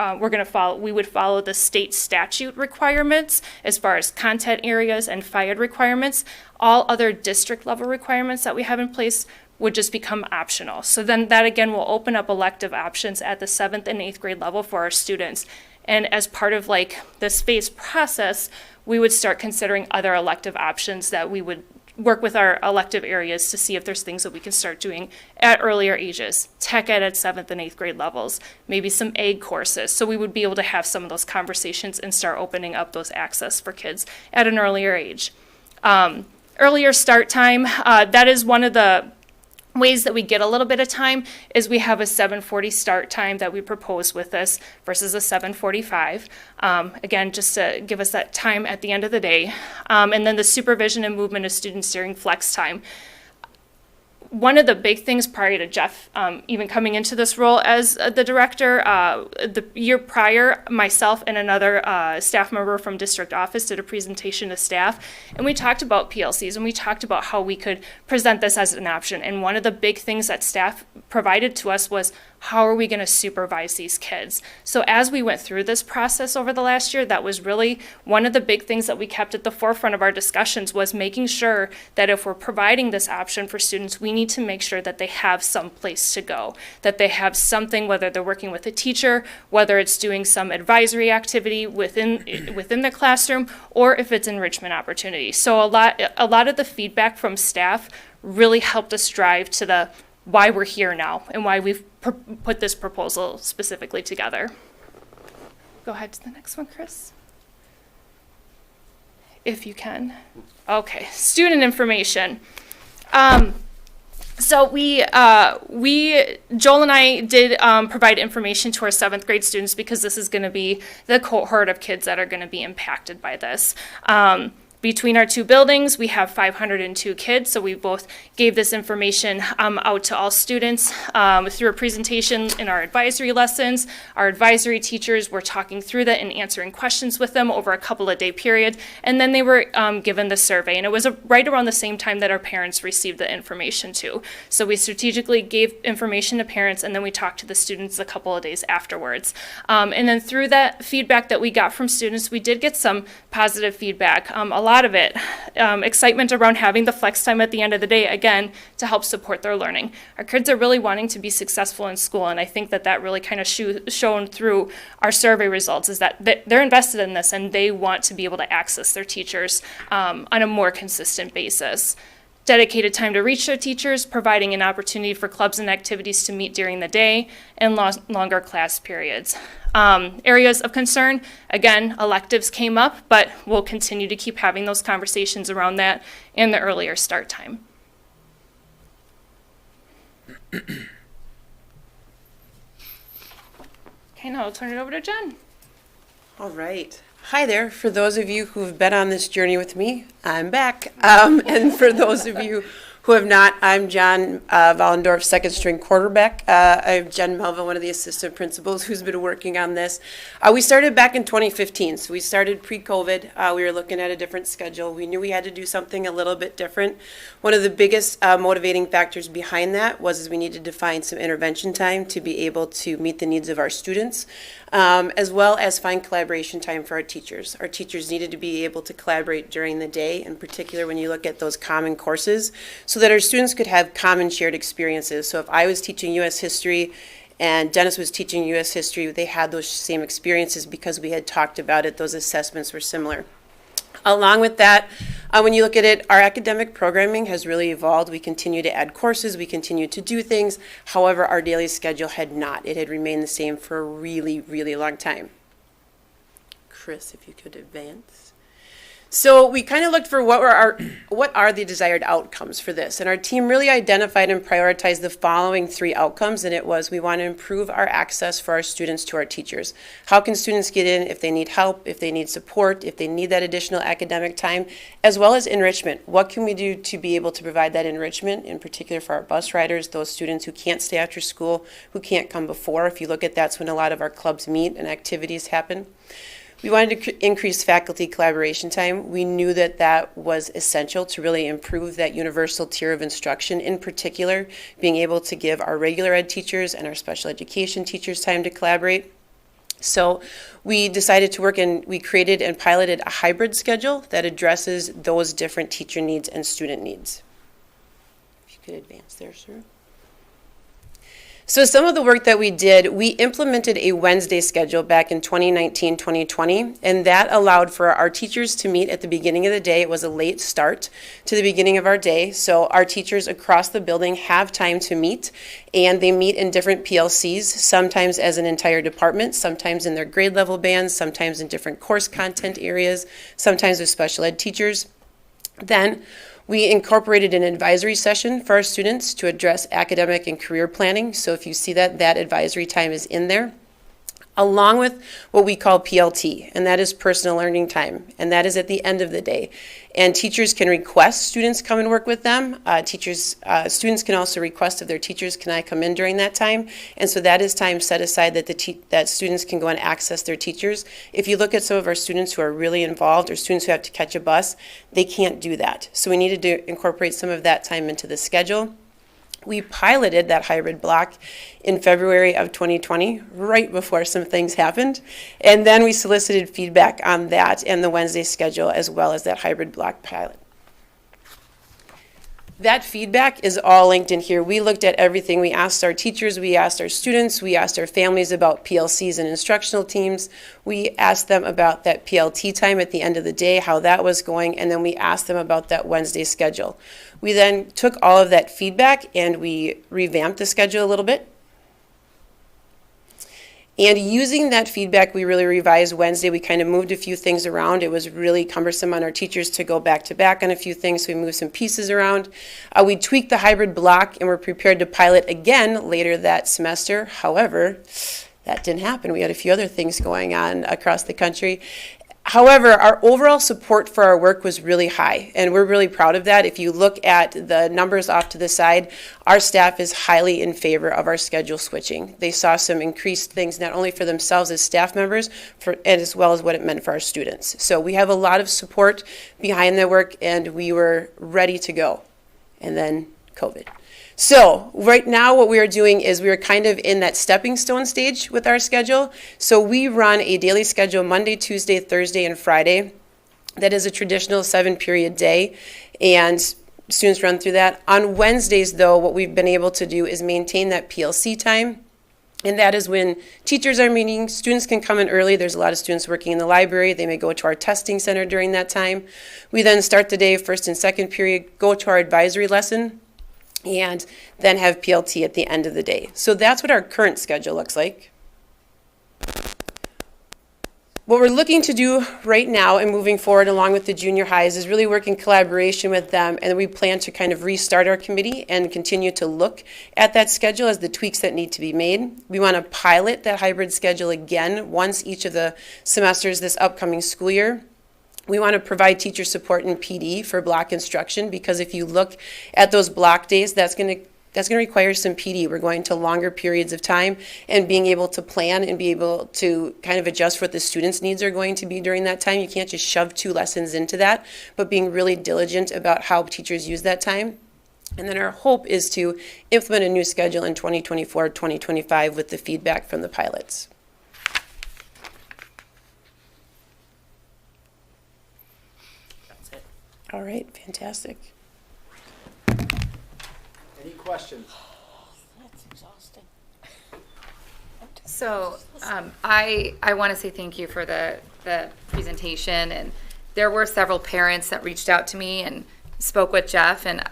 we would follow the state statute requirements as far as content areas and FIAD requirements. All other district level requirements that we have in place would just become optional. So then that again will open up elective options at the 7th and 8th grade level for our students. And as part of like this phased process, we would start considering other elective options that we would work with our elective areas to see if there's things that we can start doing at earlier ages. Tech ed at 7th and 8th grade levels, maybe some AG courses. So we would be able to have some of those conversations and start opening up those access for kids at an earlier age. Earlier start time, that is one of the ways that we get a little bit of time is we have a 7:40 start time that we propose with this versus a 7:45. Again, just to give us that time at the end of the day. And then the supervision and movement of students during flex time. One of the big things prior to Jeff even coming into this role as the director, the year prior, myself and another staff member from district office did a presentation to staff, and we talked about PLCs, and we talked about how we could present this as an option. And one of the big things that staff provided to us was, how are we going to supervise these kids? So as we went through this process over the last year, that was really one of the big things that we kept at the forefront of our discussions, was making sure that if we're providing this option for students, we need to make sure that they have some place to go, that they have something, whether they're working with a teacher, whether it's doing some advisory activity within the classroom, or if it's enrichment opportunity. So a lot of the feedback from staff really helped us drive to the why we're here now and why we've put this proposal specifically together. Go ahead to the next one, Chris. If you can. Okay, student information. So Joel and I did provide information to our 7th grade students because this is going to be the cohort of kids that are going to be impacted by this. Between our two buildings, we have 502 kids, so we both gave this information out to all students through a presentation in our advisory lessons. Our advisory teachers were talking through that and answering questions with them over a couple of day period, and then they were given the survey, and it was right around the same time that our parents received the information too. So we strategically gave information to parents, and then we talked to the students a couple of days afterwards. And then through that feedback that we got from students, we did get some positive feedback. A lot of it, excitement around having the flex time at the end of the day, again, to help support their learning. Our kids are really wanting to be successful in school, and I think that really kind of shown through our survey results, is that they're invested in this and they want to be able to access their teachers on a more consistent basis. Dedicated time to reach their teachers, providing an opportunity for clubs and activities to meet during the day, and longer class periods. Areas of concern, again, electives came up, but we'll continue to keep having those conversations around that and the earlier start time. Okay, now I'll turn it over to Jen. All right. Hi there. For those of you who've been on this journey with me, I'm back. And for those of you who have not, I'm John Vollendorf, second string quarterback. I have Jen Melvin, one of the assistant principals, who's been working on this. We started back in 2015, so we started pre-COVID. We were looking at a different schedule. We knew we had to do something a little bit different. One of the biggest motivating factors behind that was we needed to find some intervention time to be able to meet the needs of our students, as well as find collaboration time for our teachers. Our teachers needed to be able to collaborate during the day, in particular when you look at those common courses, so that our students could have common shared experiences. So if I was teaching U.S. history and Dennis was teaching U.S. history, they had those same experiences because we had talked about it. Those assessments were similar. Along with that, when you look at it, our academic programming has really evolved. We continue to add courses, we continue to do things. However, our daily schedule had not. It had remained the same for a really, really long time. Chris, if you could advance. So we kind of looked for what are the desired outcomes for this, and our team really identified and prioritized the following 3 outcomes, and it was we want to improve our access for our students to our teachers. How can students get in if they need help, if they need support, if they need that additional academic time, as well as enrichment? What can we do to be able to provide that enrichment, in particular for our bus riders, those students who can't stay after school, who can't come before? If you look at that's when a lot of our clubs meet and activities happen. We wanted to increase faculty collaboration time. We knew that that was essential to really improve that universal tier of instruction, in particular, being able to give our regular ed teachers and our special education teachers time to collaborate. So we decided to work and we created and piloted a hybrid schedule that addresses those different teacher needs and student needs. If you could advance there, sir. So some of the work that we did, we implemented a Wednesday schedule back in 2019, 2020, and that allowed for our teachers to meet at the beginning of the day. It was a late start to the beginning of our day, so our teachers across the building have time to meet, and they meet in different PLCs, sometimes as an entire department, sometimes in their grade level bands, sometimes in different course content areas, sometimes with special ed teachers. Then we incorporated an advisory session for our students to address academic and career planning. So if you see that advisory time is in there, along with what we call PLT, and that is personal learning time, and that is at the end of the day. And teachers can request students come and work with them. Students can also request of their teachers, can I come in during that time? And so that is time set aside that students can go and access their teachers. If you look at some of our students who are really involved, or students who have to catch a bus, they can't do that. So we needed to incorporate some of that time into the schedule. We piloted that hybrid block in February of 2020, right before some things happened. And then we solicited feedback on that and the Wednesday schedule, as well as that hybrid block pilot. That feedback is all linked in here. We looked at everything. We asked our teachers, we asked our students, we asked our families about PLCs and instructional teams. We asked them about that PLT time at the end of the day, how that was going, and then we asked them about that Wednesday schedule. We then took all of that feedback and we revamped the schedule a little bit. And using that feedback, we really revised Wednesday. We kind of moved a few things around. It was really cumbersome on our teachers to go back to back on a few things, so we moved some pieces around. We tweaked the hybrid block and we're prepared to pilot again later that semester. However, that didn't happen. We had a few other things going on across the country. However, our overall support for our work was really high, and we're really proud of that. If you look at the numbers off to the side, our staff is highly in favor of our schedule switching. They saw some increased things not only for themselves as staff members, and as well as what it meant for our students. So we have a lot of support behind the work, and we were ready to go. And then COVID. So right now what we are doing is we are kind of in that stepping stone stage with our schedule. So we run a daily schedule Monday, Tuesday, Thursday, and Friday. That is a traditional 7-period day, and students run through that. On Wednesdays, though, what we've been able to do is maintain that PLC time. And that is when teachers are meeting, students can come in early. There's a lot of students working in the library. They may go to our testing center during that time. We then start the day, first and second period, go to our advisory lesson, and then have PLT at the end of the day. So that's what our current schedule looks like. What we're looking to do right now and moving forward along with the junior highs is really work in collaboration with them, and we plan to kind of restart our committee and continue to look at that schedule as the tweaks that need to be made. We want to pilot that hybrid schedule again once each of the semesters this upcoming school year. We want to provide teacher support in PD for block instruction, because if you look at those block days, that's going to require some PD. We're going to longer periods of time, and being able to plan and be able to kind of adjust what the students' needs are going to be during that time. You can't just shove 2 lessons into that, but being really diligent about how teachers use that time. And then our hope is to implement a new schedule in 2024, 2025 with the feedback from the pilots. All right, fantastic. Any questions? That's exhausting. So I want to say thank you for the presentation, and there were several parents that reached out to me and spoke with Jeff, and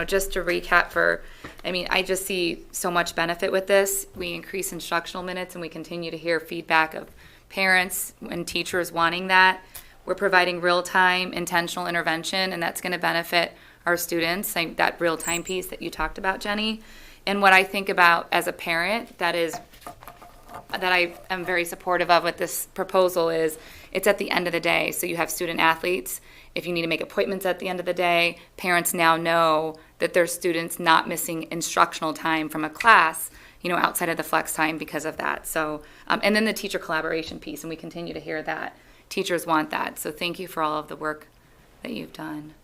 just to recap I just see so much benefit with this. We increase instructional minutes, and we continue to hear feedback of parents and teachers wanting that. We're providing real-time intentional intervention, and that's going to benefit our students, that real-time piece that you talked about, Jenny. And what I think about as a parent that I am very supportive of with this proposal is it's at the end of the day. So you have student athletes. If you need to make appointments at the end of the day, parents now know that their students not missing instructional time from a class, outside of the flex time because of that. So, and then the teacher collaboration piece, and we continue to hear that. Teachers want that. So thank you for all of the work that you've done.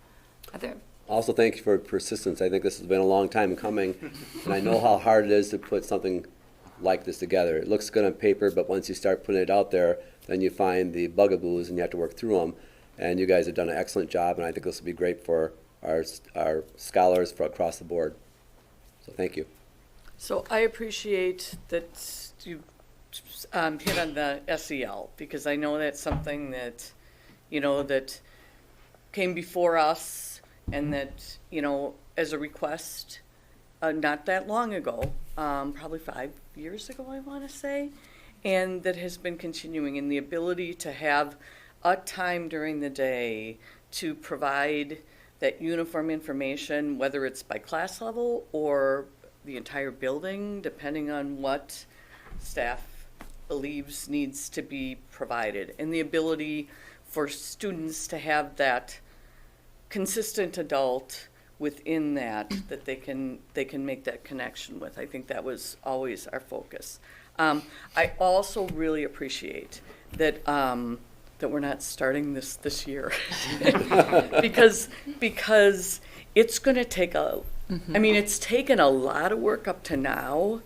Also, thank you for persistence. I think this has been a long time coming, and I know how hard it is to put something like this together. It looks good on paper, but once you start putting it out there, then you find the bugaboos and you have to work through them. And you guys have done an excellent job, and I think this will be great for our scholars across the board. So thank you. So I appreciate that you hit on the SEL, because I know that's something that, that came before us, and that, as a request, not that long ago, probably 5 years ago, I want to say, and that has been continuing, in the ability to have a time during the day to provide that uniform information, whether it's by class level or the entire building, depending on what staff believes needs to be provided, and the ability for students to have that consistent adult within that they can make that connection with. I think that was always our focus. I also really appreciate that that we're not starting this year because it's going to take it's taken a lot of work up to now.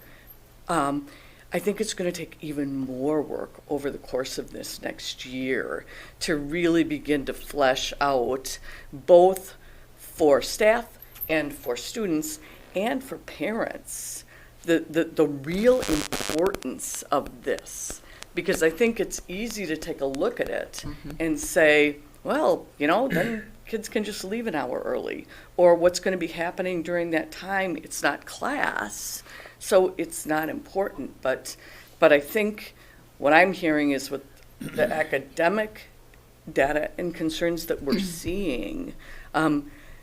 I think it's going to take even more work over the course of this next year to really begin to flesh out, both for staff and for students and for parents, the real importance of this. Because I think it's easy to take a look at it and say, well, then kids can just leave an hour early. Or what's going to be happening during that time, it's not class, so it's not important. But I think what I'm hearing is with the academic data and concerns that we're seeing,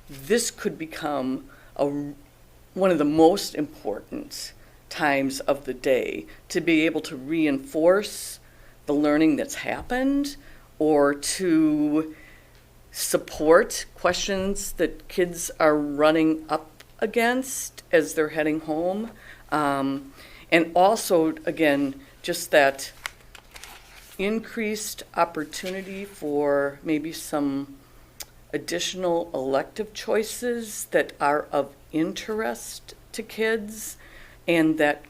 this could become one of the most important times of the day to be able to reinforce the learning that's happened, or to support questions that kids are running up against as they're heading home. And also, again, just that increased opportunity for maybe some additional elective choices that are of interest to kids, and that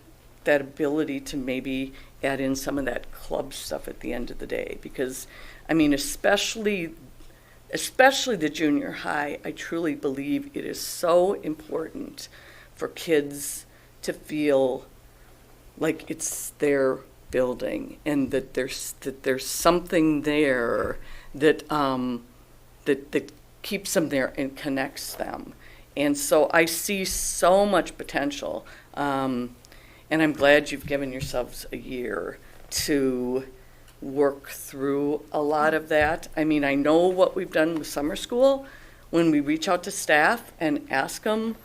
ability to maybe add in some of that club stuff at the end of the day. Because, especially the junior high, I truly believe it is so important for kids to feel like it's their building, and that there's something there that that keeps them there and connects them. And so I see so much potential, and I'm glad you've given yourselves a year to work through a lot of that. I know what we've done with summer school. When we reach out to staff and ask them,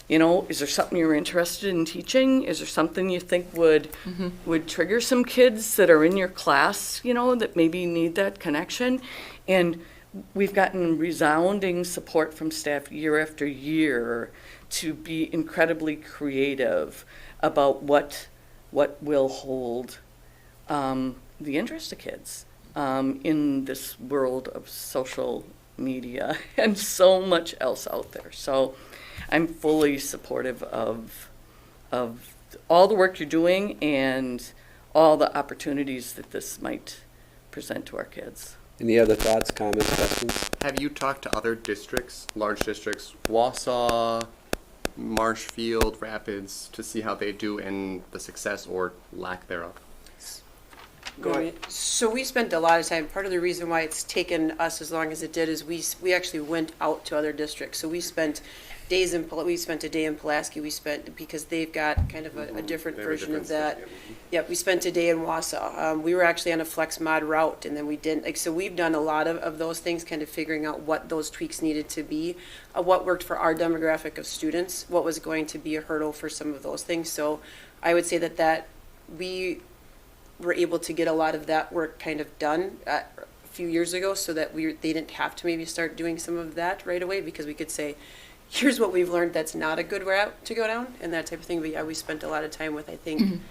is there something you're interested in teaching? Is there something you think would trigger some kids that are in your class, that maybe need that connection? And we've gotten resounding support from staff year after year to be incredibly creative about what will hold the interest of kids in this world of social media and so much else out there. So I'm fully supportive of all the work you're doing and all the opportunities that this might present to our kids. Any other thoughts, comments, questions? Have you talked to other districts, large districts, Wausau, Marshfield, Rapids, to see how they do and the success or lack thereof? Go ahead. So we spent a lot of time, part of the reason why it's taken us as long as it did is we actually went out to other districts. So we spent days in, we spent a day in Pulaski, because they've got kind of a different version of that. Yep, we spent a day in Wausau. We were actually on a flex mod route, and then we didn't, so we've done a lot of those things, kind of figuring out what those tweaks needed to be, what worked for our demographic of students, what was going to be a hurdle for some of those things. So I would say that we were able to get a lot of that work kind of done a few years ago, so that they didn't have to maybe start doing some of that right away, because we could say, here's what we've learned that's not a good route to go down, and that type of thing. But yeah, we spent a lot of time with, I think,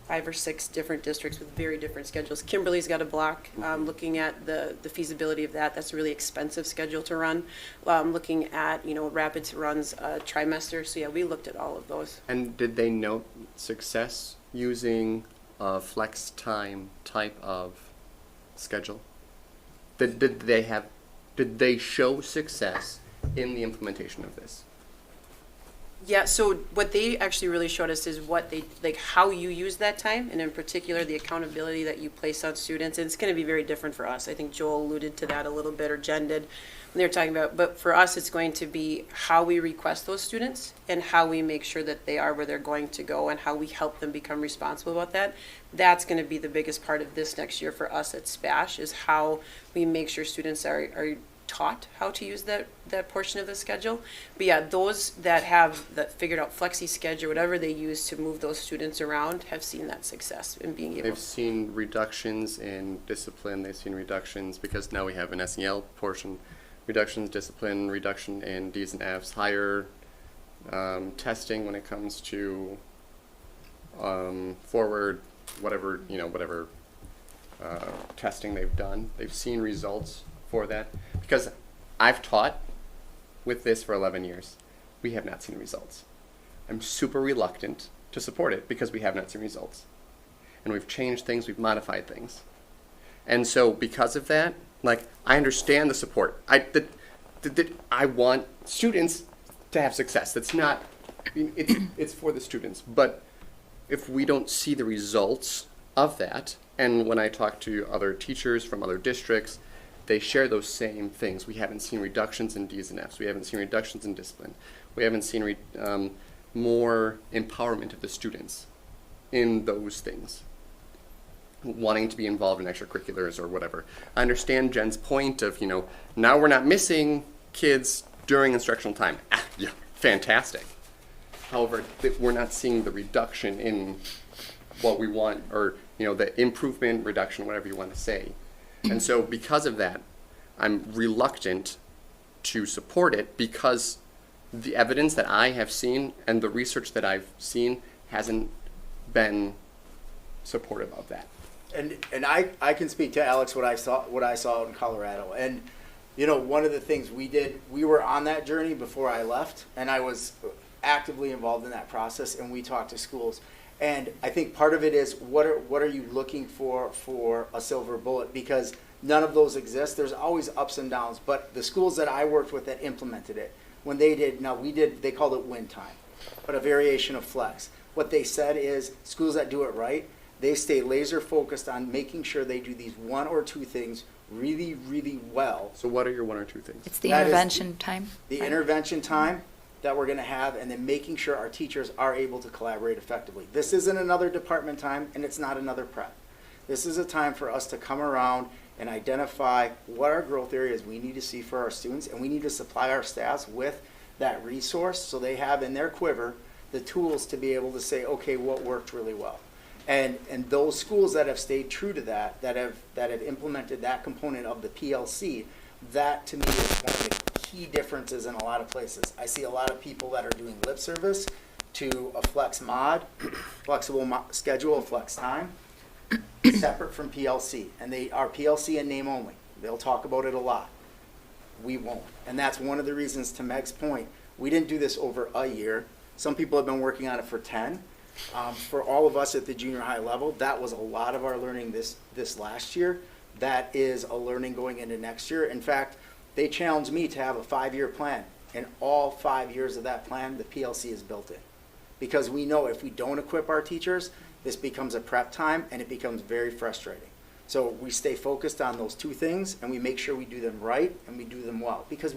5 or 6 different districts with very different schedules. Kimberly's got a block looking at the feasibility of that. That's a really expensive schedule to run. Looking at, Rapids runs a trimester. So yeah, we looked at all of those. And did they note success using a flex time type of schedule? Did they show success in the implementation of this? Yeah, so what they actually really showed us is how you use that time, and in particular, the accountability that you place on students. And it's going to be very different for us. I think Joel alluded to that a little bit, or Jen did, when they were talking about, but for us, it's going to be how we request those students and how we make sure that they are where they're going to go, and how we help them become responsible about that. That's going to be the biggest part of this next year for us at SPASH, is how we make sure students are taught how to use that portion of the schedule. But yeah, those that have figured out flexi schedule, whatever they use to move those students around, have seen that success in being able. They've seen reductions in discipline. They've seen reductions because now we have an SEL portion. Reductions, discipline, reduction in D's and F's, higher testing when it comes to forward, whatever testing they've done. They've seen results for that, because I've taught with this for 11 years. We have not seen results. I'm super reluctant to support it because we have not seen results. And we've changed things, we've modified things. And so because of that, I understand the support. I want students to have success. That's not, it's for the students. But if we don't see the results of that, and when I talk to other teachers from other districts, they share those same things. We haven't seen reductions in D's and F's. We haven't seen reductions in discipline. We haven't seen more empowerment of the students in those things, wanting to be involved in extracurriculars or whatever. I understand Jen's point of, now we're not missing kids during instructional time. Yeah, fantastic. However, we're not seeing the reduction in what we want, or the improvement, reduction, whatever you want to say. And so because of that, I'm reluctant to support it, because the evidence that I have seen and the research that I've seen hasn't been supportive of that. And I can speak to Alex what I saw in Colorado. And one of the things we did, we were on that journey before I left, and I was actively involved in that process, and we talked to schools. And I think part of it is what are you looking for a silver bullet, because none of those exist. There's always ups and downs, but the schools that I worked with that implemented it, when they did, they called it win time, but a variation of flex. What they said is schools that do it right, they stay laser focused on making sure they do these 1 or 2 things really, really well. So what are your 1 or 2 things? It's the intervention time. The intervention time that we're going to have, and then making sure our teachers are able to collaborate effectively. This isn't another department time, and it's not another prep. This is a time for us to come around and identify what our growth areas we need to see for our students, and we need to supply our staffs with that resource so they have in their quiver the tools to be able to say, okay, what worked really well. And those schools that have stayed true to that have implemented that component of the PLC, that to me is one of the key differences in a lot of places. I see a lot of people that are doing lip service to a flex mod, flexible schedule, flex time, separate from PLC. And they are PLC in name only. They'll talk about it a lot. We won't. And that's one of the reasons, to Meg's point, we didn't do this over a year. Some people have been working on it for 10. For all of us at the junior high level, that was a lot of our learning this last year. That is a learning going into next year. In fact, they challenged me to have a 5-year plan. And all 5 years of that plan, the PLC is built in. because we know if we don't equip our teachers, this becomes a prep time and it becomes very frustrating. So we stay focused on those two things and we make sure we do them right and we do them well, because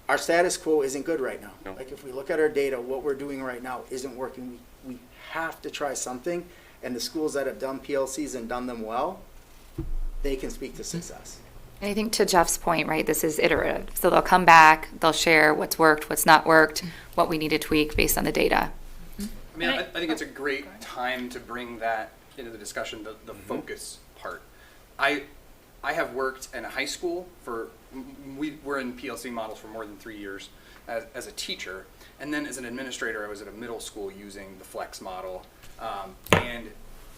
our status quo isn't good right now. No. Like if we look at our data, what we're doing right now isn't working. We have to try something, and the schools that have done PLCs and done them well, they can speak to success. And I think to Jeff's point, right, this is iterative. So they'll come back, they'll share what's worked, what's not worked, what we need to tweak based on the data. I mean, I think it's a great time to bring that into the discussion, the focus part. I have worked in a high school we're in PLC models for more than 3 years as a teacher. And then as an administrator, I was at a middle school using the flex model. And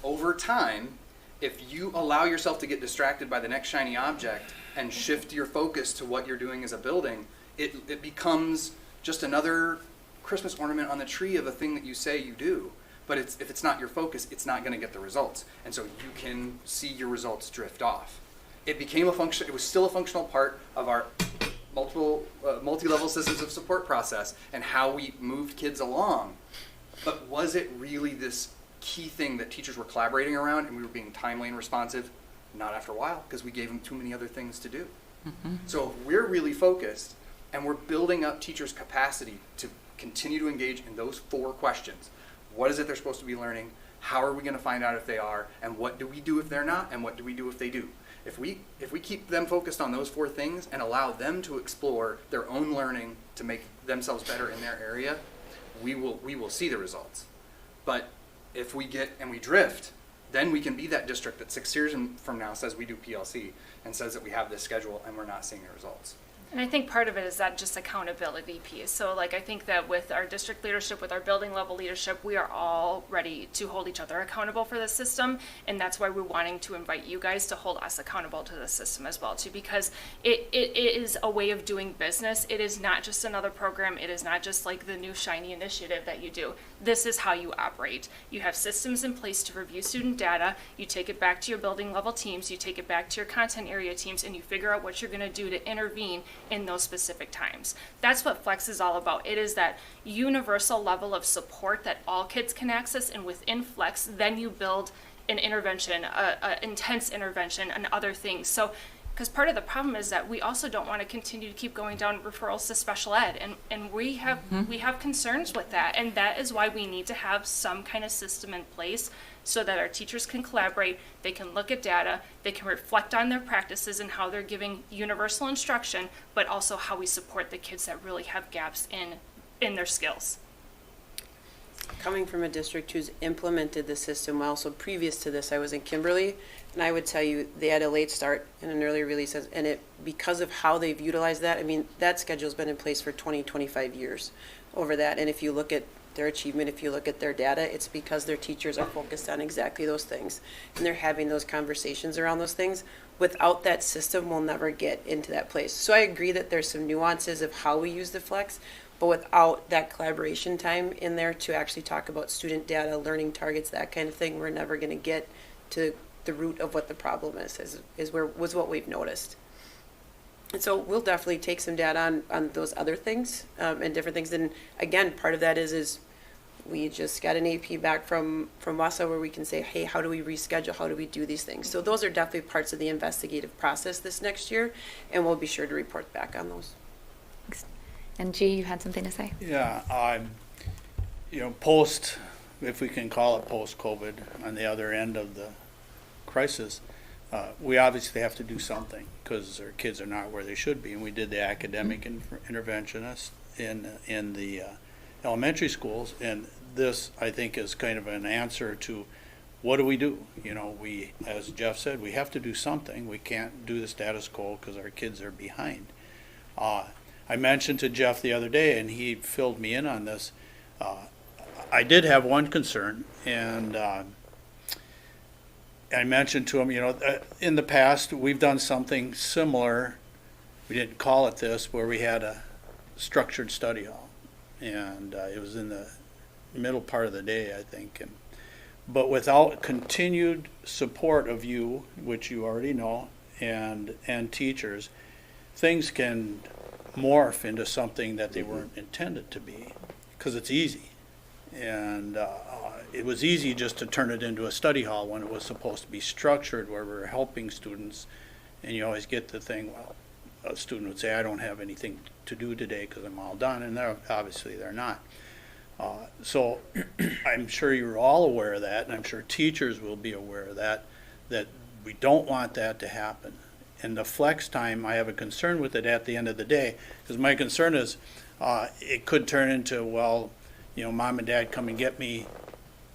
over time, if you allow yourself to get distracted by the next shiny object and shift your focus to what you're doing as a building, it becomes just another Christmas ornament on the tree of a thing that you say you do. But if it's not your focus, it's not going to get the results. And so you can see your results drift off. It became it was still a functional part of our multi-level systems of support process and how we moved kids along. But was it really this key thing that teachers were collaborating around and we were being timely and responsive? Not after a while, because we gave them too many other things to do. So if we're really focused and we're building up teachers' capacity to continue to engage in those 4 questions. What is it they're supposed to be learning? How are we going to find out if they are? And what do we do if they're not? And what do we do if they do? If we keep them focused on those 4 things and allow them to explore their own learning to make themselves better in their area, we will see the results. But if we drift, then we can be that district that 6 years from now says we do PLC and says that we have this schedule and we're not seeing the results. And I think part of it is that just accountability piece. So like I think that with our district leadership, with our building level leadership, we are all ready to hold each other accountable for the system. And that's why we're wanting to invite you guys to hold us accountable to the system as well too, because it is a way of doing business. It is not just another program. It is not just like the new shiny initiative that you do. This is how you operate. You have systems in place to review student data. You take it back to your building level teams. You take it back to your content area teams, and you figure out what you're going to do to intervene in those specific times. That's what Flex is all about. It is that universal level of support that all kids can access, and within Flex, then you build an intervention, a intense intervention, and other things. So, because part of the problem is that we also don't want to continue to keep going down referrals to special ed, and we have concerns with that, and that is why we need to have some kind of system in place so that our teachers can collaborate, they can look at data, they can reflect on their practices and how they're giving universal instruction, but also how we support the kids that really have gaps in their skills. Coming from a district who's implemented the system well, so previous to this, I was in Kimberly, and I would tell you they had a late start and an early release, and it because of how they've utilized that. I mean, that schedule's been in place for 20, 25 years over that, and if you look at their achievement, if you look at their data, it's because their teachers are focused on exactly those things, and they're having those conversations around those things. Without that system, we'll never get into that place. So I agree that there's some nuances of how we use the Flex, but without that collaboration time in there to actually talk about student data, learning targets, that kind of thing, we're never going to get to the root of what the problem was what we've noticed. And so we'll definitely take some data on those other things and different things. And again, part of that is we just got an AP back from WASA where we can say, hey, how do we reschedule? How do we do these things? So those are definitely parts of the investigative process this next year, and we'll be sure to report back on those. And G, you had something to say? Yeah, post, if we can call it post-COVID, on the other end of the crisis, we obviously have to do something because our kids are not where they should be. And we did the academic interventionist in the elementary schools, and this, I think, is kind of an answer to what do we do? We, as Jeff said, we have to do something. We can't do the status quo because our kids are behind. I mentioned to Jeff the other day, and he filled me in on this. I did have one concern, and I mentioned to him, in the past, we've done something similar. We didn't call it this, where we had a structured study hall. And it was in the middle part of the day, I think. But without continued support of you, which you already know, and teachers, things can morph into something that they weren't intended to be, because it's easy. And it was easy just to turn it into a study hall when it was supposed to be structured, where we were helping students. And you always get the thing, well, a student would say, I don't have anything to do today because I'm all done, and obviously they're not. So I'm sure you're all aware of that, and I'm sure teachers will be aware of that we don't want that to happen. And the flex time, I have a concern with it at the end of the day, because my concern is it could turn into, well, mom and dad come and get me.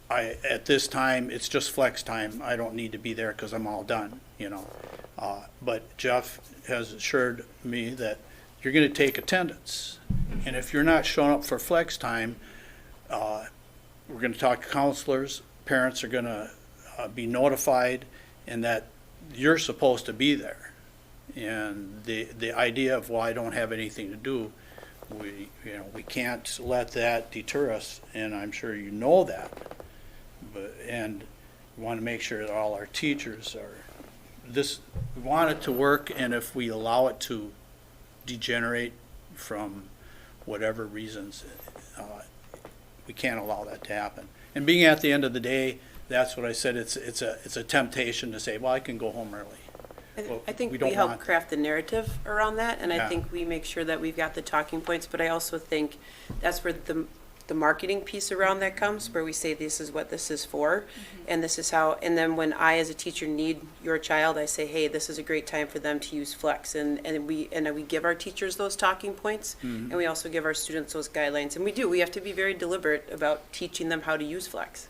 At this time, it's just flex time. I don't need to be there because I'm all done, But Jeff has assured me that you're going to take attendance. And if you're not showing up for flex time, we're going to talk to counselors. Parents are going to be notified, and that you're supposed to be there. And the idea of, well, I don't have anything to do, we can't let that deter us, and I'm sure you know that. And we want to make sure that all our teachers we want it to work, and if we allow it to degenerate from whatever reasons, we can't allow that to happen. And being at the end of the day, that's what I said, it's a temptation to say, well, I can go home early. I think we don't help want- craft the narrative around that, and Yeah. I think we make sure that we've got the talking points, but I also think that's where the marketing piece around that comes, where we say this is what this is for, and this is how, and then when I as a teacher need your child, I say, hey, this is a great time for them to use flex, and we give our teachers those talking points, and we also give our students those guidelines, and we have to be very deliberate about teaching them how to use flex.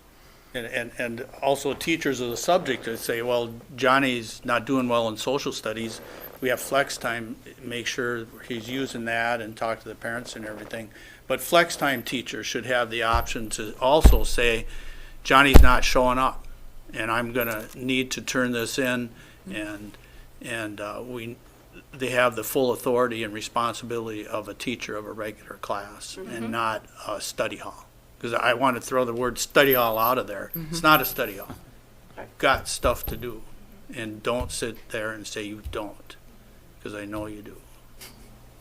And also teachers of the subject that say, well, Johnny's not doing well in social studies, we have flex time, make sure he's using that and talk to the parents and everything. But flex time teachers should have the option to also say, Johnny's not showing up, and I'm gonna need to turn this in, and they have the full authority and responsibility of a teacher of a regular class and not a study hall. Because I want to throw the word study hall out of there. It's not a study hall. I've got stuff to do, and don't sit there and say you don't, because I know you do.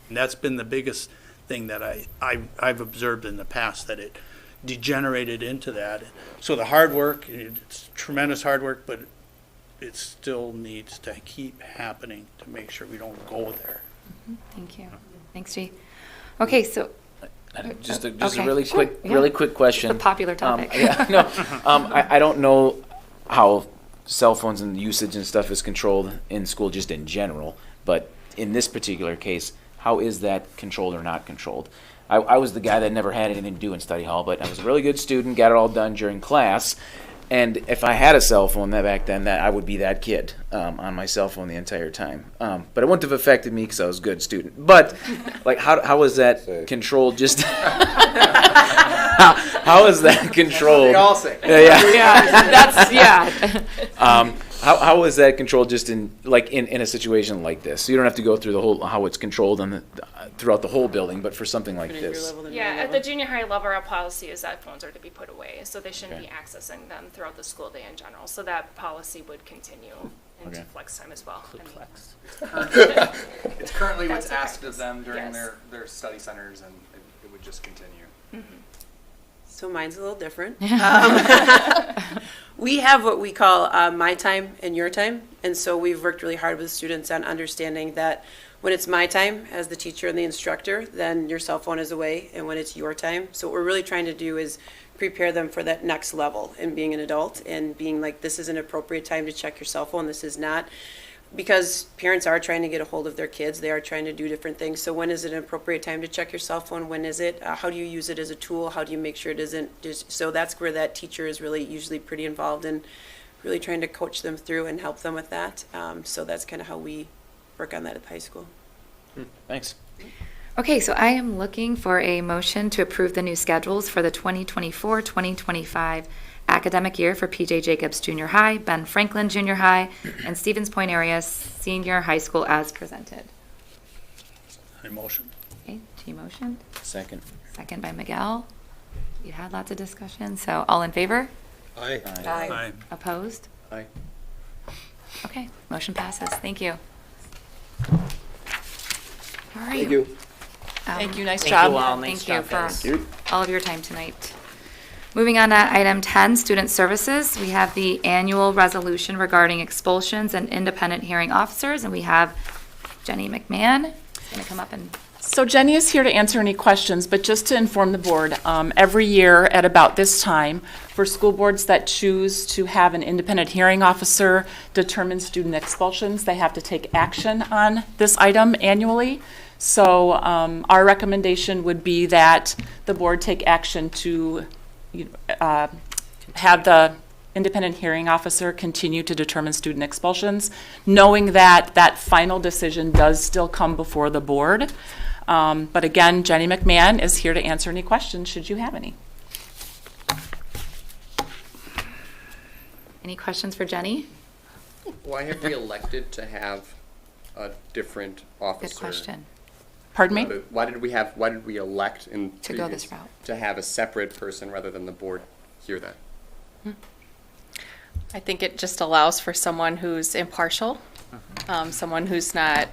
And that's been the biggest thing that I've observed in the past, that it degenerated into that. So the hard work, it's tremendous hard work, but it still needs to keep happening to make sure we don't go there. Thank you. Thanks, G. Okay, so Just a Okay. really Sure, quick, yeah. really quick question. It's a popular topic. I don't know how cell phones and usage and stuff is controlled in school just in general, but in this particular case, how is that controlled or not controlled? I was the guy that never had anything to do in study hall, but I was a really good student, got it all done during class. And if I had a cell phone back then, I would be that kid on my cell phone the entire time. But it wouldn't have affected me because I was a good student. But like, how is that controlled? Just how is that controlled? They all say. How is that controlled just in a situation like this? So you don't have to go through the whole how it's controlled throughout the whole building, but for something like this. Yeah, at the junior high level, our policy is that phones are to be put away, so they shouldn't be accessing them throughout the school day in general. So that policy would continue into flex time as well. It's currently what's That's asked okay. of them during Yes. their study centers, and it would just continue. So mine's a little different. We have what we call my time and your time. And so we've worked really hard with students on understanding that when it's my time as the teacher and the instructor, then your cell phone is away, and when it's your time. So what we're really trying to do is prepare them for that next level in being an adult and being like, this is an appropriate time to check your cell phone, this is not. Because parents are trying to get a hold of their kids, they are trying to do different things. So when is it an appropriate time to check your cell phone? When is it? How do you use it as a tool? How do you make sure it isn't just, so that's where that teacher is really usually pretty involved in really trying to coach them through and help them with that. So that's kind of how we work on that at the high school. Thanks. Okay, so I am looking for a motion to approve the new schedules for the 2024-2025 academic year for PJ Jacobs Junior High, Ben Franklin Junior High, and Stevens Point Area Senior High School as presented. I motion. Okay, G motioned. Second. Second by Miguel. You had lots of discussion, so all in favor? Aye. Aye. Opposed? Aye. Okay, motion passes. Thank you. All right. Thank you. Thank you, nice Thank job. you all. Thank Nice you job, for guys. all of your time tonight. Moving on to item 10, student services. We have the annual resolution regarding expulsions and independent hearing officers, and we have Jenny McMahon going to come up and. So Jenny is here to answer any questions, but just to inform the board, every year at about this time, for school boards that choose to have an independent hearing officer determine student expulsions, they have to take action on this item annually. So our recommendation would be that the board take action to have the independent hearing officer continue to determine student expulsions, knowing that that final decision does still come before the board. But again, Jenny McMahon is here to answer any questions, should you have any. Any questions for Jenny? Why have we elected to have a different officer? Good question. Pardon me? Why did we elect To go this route. to have a separate person rather than the board hear that? I think it just allows for someone who's impartial, someone who's not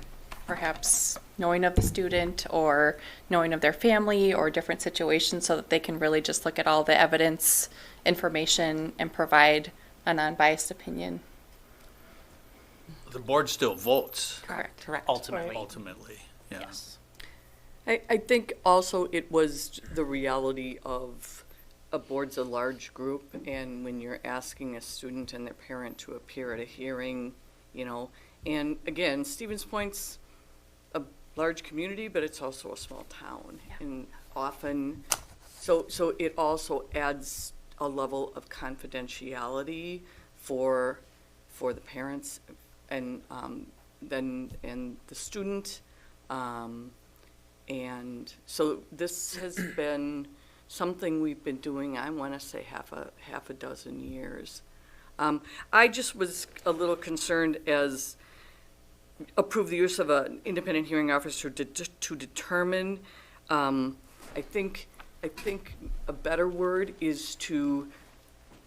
perhaps knowing of the student or knowing of their family or different situations, so that they can really just look at all the evidence, information, and provide an unbiased opinion. The board still votes. Correct. Ultimately, yeah. Yes. I think also it was the reality of a board's a large group, and when you're asking a student and their parent to appear at a hearing, and again, Stevens Point's a large community, but it's also a small town. And often, so it also adds a level of confidentiality for the parents and and the student. And so this has been something we've been doing, I want to say half a dozen years. I just was a little concerned as approve the use of an independent hearing officer to determine. I think a better word is to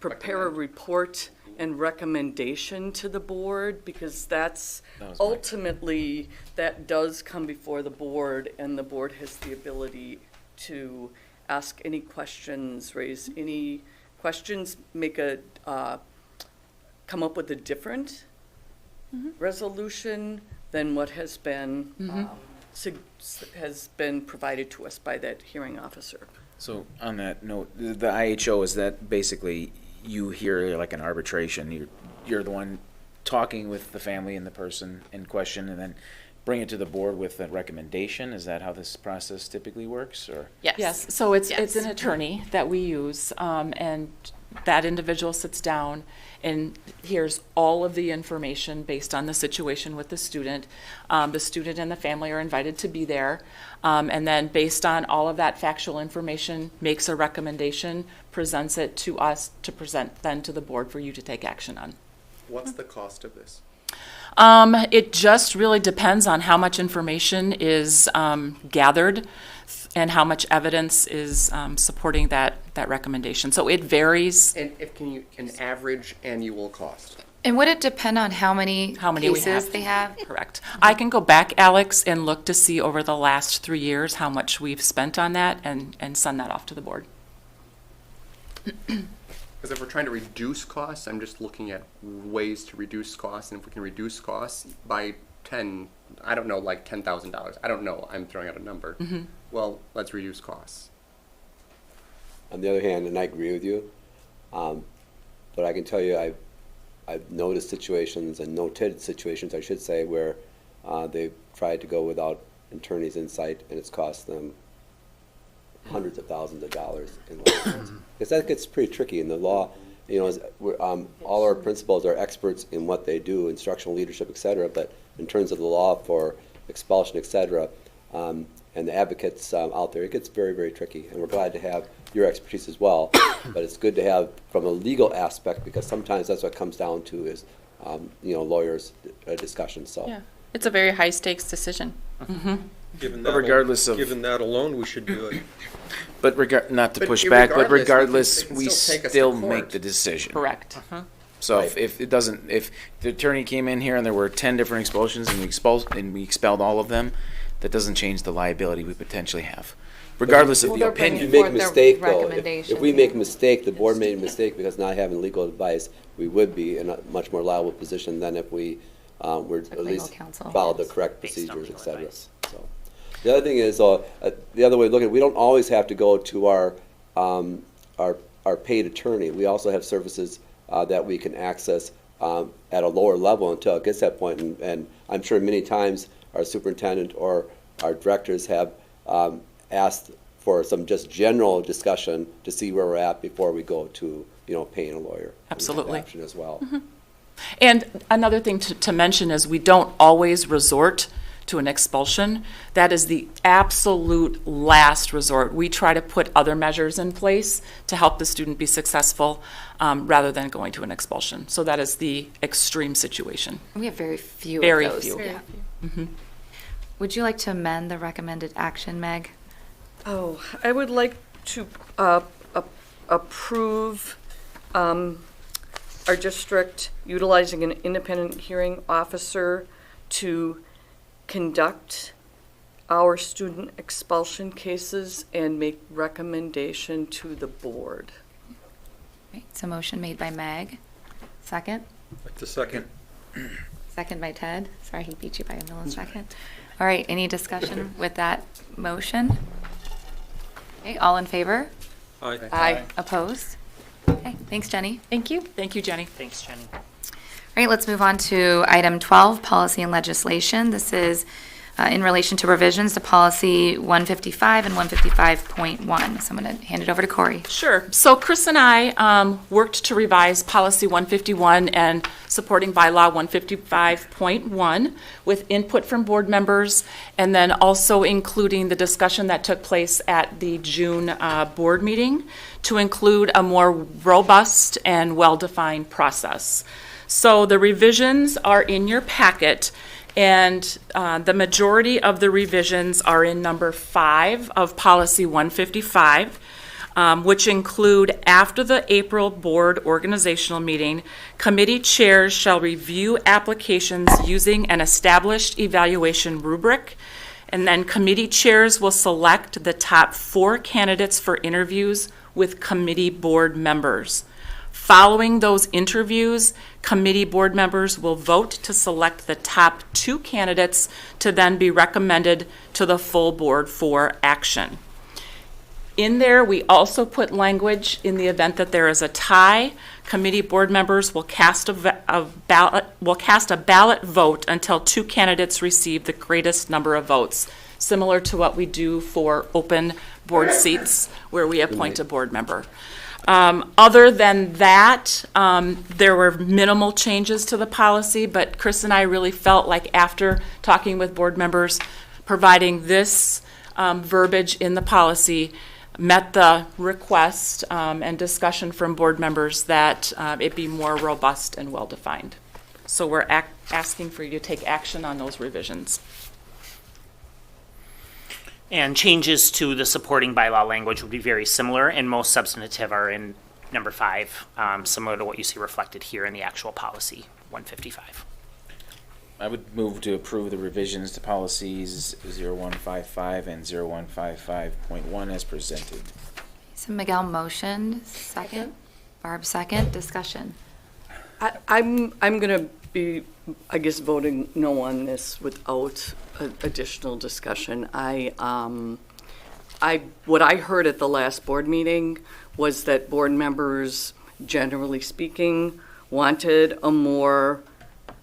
prepare a report and recommendation to the board, because that's ultimately, that does come before the board, and the board has the ability to ask any questions, raise any questions, make come up with a different resolution than what has been has been provided to us by that hearing officer. So on that note, the IHO, is that basically you hear like an arbitration? You're the one talking with the family and the person in question, and then bring it to the board with a recommendation? Is that how this process typically works, or? Yes, so it's an attorney that we use, and that individual sits down and hears all of the information based on the situation with the student. The student and the family are invited to be there, and then based on all of that factual information, makes a recommendation, presents it to us to present then to the board for you to take action on. What's the cost of this? It just really depends on how much information is gathered and how much evidence is supporting that recommendation. So it varies. And an average annual cost? And would it depend on how many we cases have? they have? Correct. I can go back, Alex, and look to see over the last 3 years how much we've spent on that and send that off to the board. Because if we're trying to reduce costs, I'm just looking at ways to reduce costs, and if we can reduce costs by like $10,000. I don't know, I'm throwing out a number. Well, let's reduce costs. On the other hand, and I agree with you, but I can tell you I've noticed situations, and noted situations, I should say, where they've tried to go without attorney's insight, and it's cost them hundreds of thousands of dollars in lawsuits. Because that gets pretty tricky in the law. All our principals are experts in what they do, instructional leadership, et cetera, but in terms of the law for expulsion, et cetera, and the advocates out there, it gets very, very tricky. And we're glad to have your expertise as well, but it's good to have from a legal aspect, because sometimes that's what comes down to is, lawyers' discussion. So Yeah, it's a very high stakes decision. Given But that, regardless of- given that alone, we should do it. But not to But push back, but regardless, regardless, they can we still take us to still court. make the decision. Correct. So if the attorney came in here and there were 10 different expulsions and we expelled all of them, that doesn't change the liability we potentially have. regardless of the They're opinion. If you make a forth their mistake, though, if recommendations, we make a yeah. mistake, the board made a mistake because not having legal advice, we would be in a much more liable position than if we were at legal least counsel. followed the correct Based on procedures, et legal cetera. advice. So, the other thing is, the other way to look at it, we don't always have to go to our paid attorney. We also have services that we can access at a lower level until it gets to that point. And I'm sure many times our superintendent or our directors have asked for some just general discussion to see where we're at before we go to, paying a lawyer. Absolutely. Option as well. And another thing to mention is we don't always resort to an expulsion. That is the absolute last resort. We try to put other measures in place to help the student be successful rather than going to an expulsion. So that is the extreme situation. We have very few Very of those. few. Yeah. Would you like to amend the recommended action, Meg? Oh, I would like to approve our district utilizing an independent hearing officer to conduct our student expulsion cases and make recommendation to the board. Right, so motion made by Meg. Second? Like the second. Second by Ted. Sorry, he beat you by a millisecond. All right, any discussion with that motion? Okay, all in favor? Aye. Aye. Opposed? Okay, thanks, Jenny. Thank you. Thank you, Jenny. Thanks, Jenny. All right, let's move on to item 12, policy and legislation. This is in relation to revisions to policy 155 and 155.1. So I'm going to hand it over to Corey. Sure. So Chris and I worked to revise policy 151 and supporting bylaw 155.1 with input from board members, and then also including the discussion that took place at the June board meeting to include a more robust and well-defined process. So the revisions are in your packet, and the majority of the revisions are in number 5 of policy 155, which include after the April board organizational meeting, committee chairs shall review applications using an established evaluation rubric, and then committee chairs will select the top 4 candidates for interviews with committee board members. Following those interviews, committee board members will vote to select the top 2 candidates to then be recommended to the full board for action. In there, we also put language in the event that there is a tie. Committee board members will cast a ballot vote until 2 candidates receive the greatest number of votes, similar to what we do for open board seats where we appoint a board member. Other than that, there were minimal changes to the policy, but Chris and I really felt like after talking with board members, providing this verbiage in the policy met the request and discussion from board members that it be more robust and well-defined. So we're asking for you to take action on those revisions. And changes to the supporting bylaw language would be very similar, and most substantive are in number 5, similar to what you see reflected here in the actual policy, 155. I would move to approve the revisions to policies 0155 and 0155.1 as presented. So Miguel motioned, second. Barb second. Discussion. I'm going to be, I guess, voting no on this without additional discussion. What I heard at the last board meeting was that board members, generally speaking, wanted a more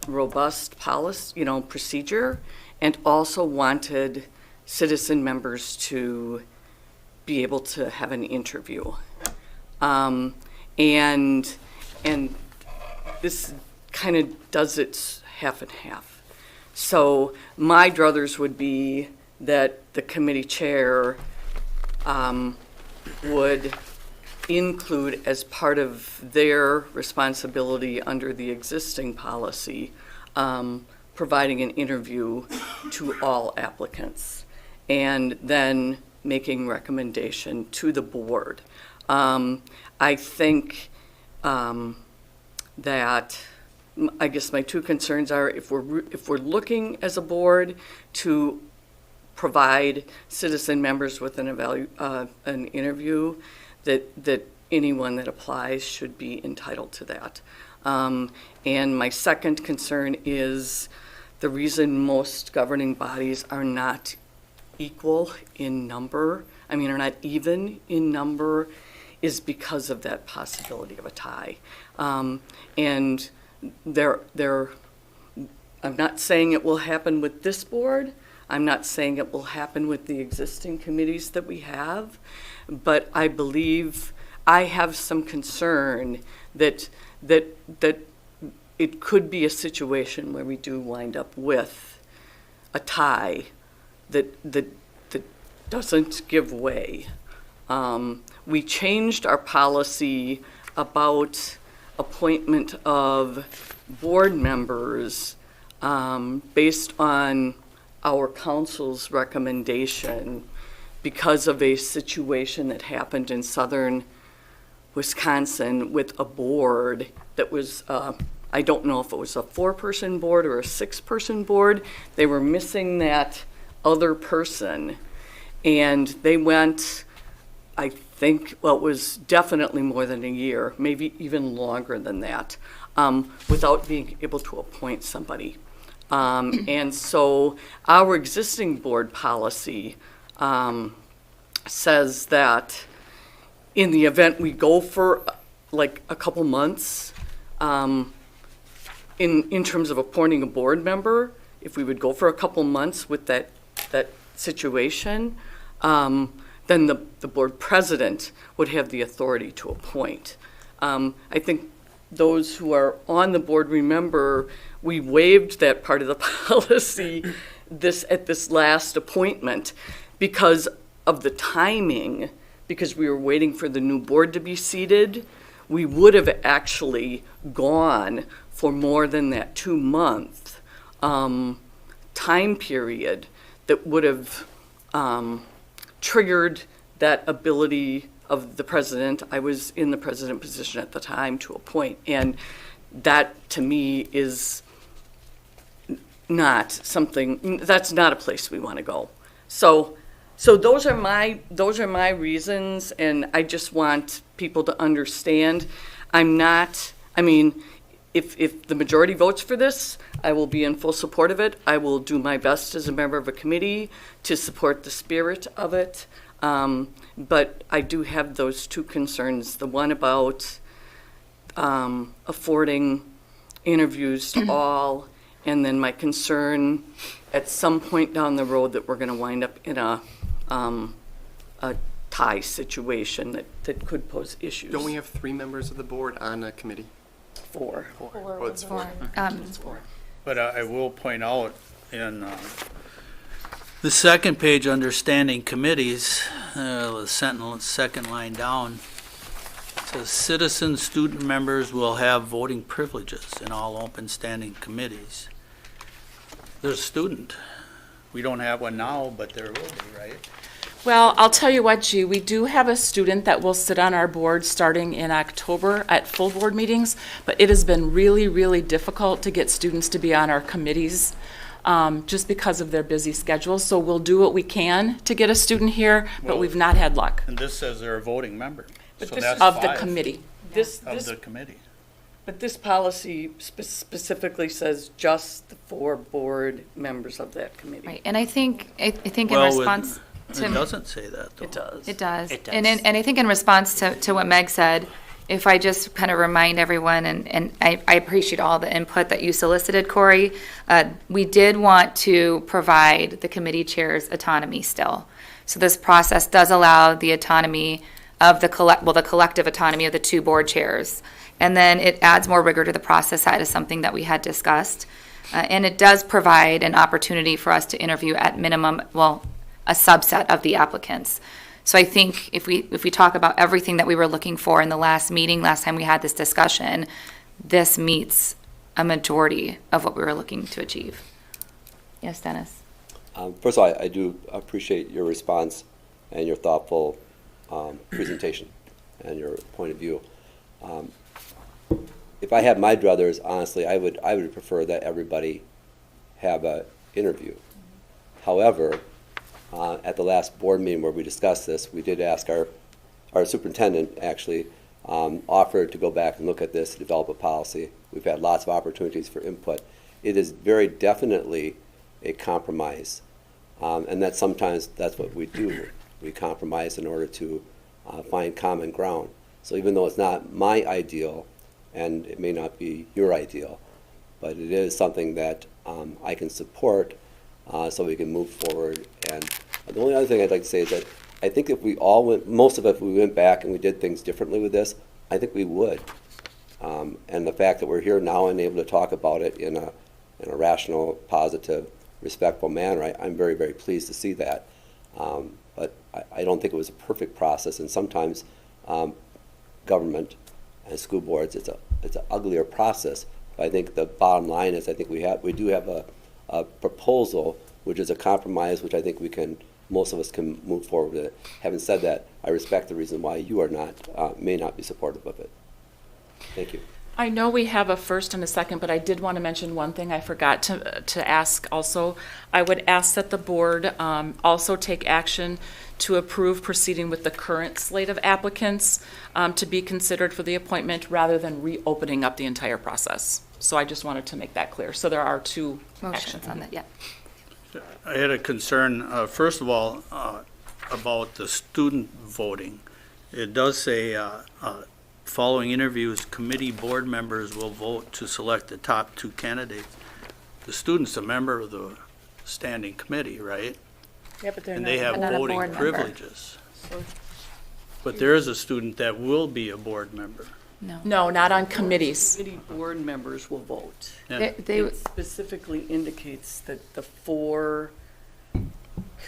robust policy, procedure, and also wanted citizen members to be able to have an interview. And this kind of does it half and half. So my druthers would be that the committee chair would include as part of their responsibility under the existing policy, providing an interview to all applicants and then making recommendation to the board. I think that I guess my 2 concerns are if we're looking as a board to provide citizen members with an interview, that anyone that applies should be entitled to that. And my second concern is the reason most governing bodies are not equal in number, are not even in number, is because of that possibility of a tie. And I'm not saying it will happen with this board. I'm not saying it will happen with the existing committees that we have, but I believe I have some concern that it could be a situation where we do wind up with a tie that doesn't give way. We changed our policy about appointment of board members based on our council's recommendation because of a situation that happened in southern Wisconsin with a board that was, I don't know if it was a 4-person board or a 6-person board. They were missing that other person, and they went, I think, well, it was definitely more than a year, maybe even longer than that, without being able to appoint somebody. And so our existing board policy says that in the event we go for like a couple months, in terms of appointing a board member, if we would go for a couple months with that situation, then the board president would have the authority to appoint. I think those who are on the board remember we waived that part of the policy at this last appointment because of the timing, because we were waiting for the new board to be seated. We would have actually gone for more than that 2-month time period that would have triggered that ability of the president. I was in the president position at the time to appoint, and that to me is not something, that's not a place we want to go. So those are my reasons, and I just want people to understand. If the majority votes for this, I will be in full support of it. I will do my best as a member of a committee to support the spirit of it. But I do have those two concerns. The one about affording interviews to all, and then my concern at some point down the road that we're going to wind up in a tie situation that could pose issues. Don't we have 3 members of the board on a committee? 4. Oh, it's 4. It's 4. But I will point out in the second page under standing committees, the second line down, it says citizen student members will have voting privileges in all open standing committees. There's a student. We don't have one now, but there will be, right? Well, I'll tell you what, G, we do have a student that will sit on our board starting in October at full board meetings, but it has been really, really difficult to get students to be on our committees just because of their busy schedules. So we'll do what we can to get a student here, but we've not had luck. And this says they're a voting member. But So this that's is- Of the 5 committee. of the committee. But this policy specifically says just the 4 board members of that committee. Right, and I think in Well, response to. It doesn't say that, though. It does. It does. It does. And I think in response to what Meg said, if I just kind of remind everyone, and I appreciate all the input that you solicited, Corey, we did want to provide the committee chairs autonomy still. So this process does allow the autonomy of the collective autonomy of the 2 board chairs. And then it adds more rigor to the process. That is something that we had discussed. And it does provide an opportunity for us to interview at minimum, a subset of the applicants. So I think if we talk about everything that we were looking for in the last time we had this discussion, this meets a majority of what we were looking to achieve. Yes, Dennis? First of all, I do appreciate your response and your thoughtful presentation and your point of view. If I had my druthers, honestly, I would prefer that everybody have an interview. However, at the last board meeting where we discussed this, we did ask our superintendent, actually, offered to go back and look at this, develop a policy. We've had lots of opportunities for input. It is very definitely a compromise, and that sometimes that's what we do. We compromise in order to find common ground. So even though it's not my ideal, and it may not be your ideal, but it is something that I can support so we can move forward. And the only other thing I'd like to say is that I think if we all went, most of us, if we went back and we did things differently with this, I think we would. And the fact that we're here now and able to talk about it in a rational, positive, respectful manner, I'm very, very pleased to see that. But I don't think it was a perfect process, and sometimes government and school boards, it's an uglier process. But I think the bottom line is I think we do have a proposal which is a compromise, which I think most of us can move forward with it. Having said that, I respect the reason why you are not, may not be supportive of it. Thank you. I know we have a first and a second, but I did want to mention one thing I forgot to ask also. I would ask that the board also take action to approve proceeding with the current slate of applicants to be considered for the appointment rather than reopening up the entire process. So I just wanted to make that clear. So there are two Motions on that, yeah. I had a concern, first of all, about the student voting. It does say, following interviews, committee board members will vote to select the top 2 candidates. The student's a member of the standing committee, right? Yeah, but they're And not. they have not a voting board member. privileges. But there is a student that will be a board member. No, not on committees. Committee board members will vote. Yeah. It specifically indicates that the 4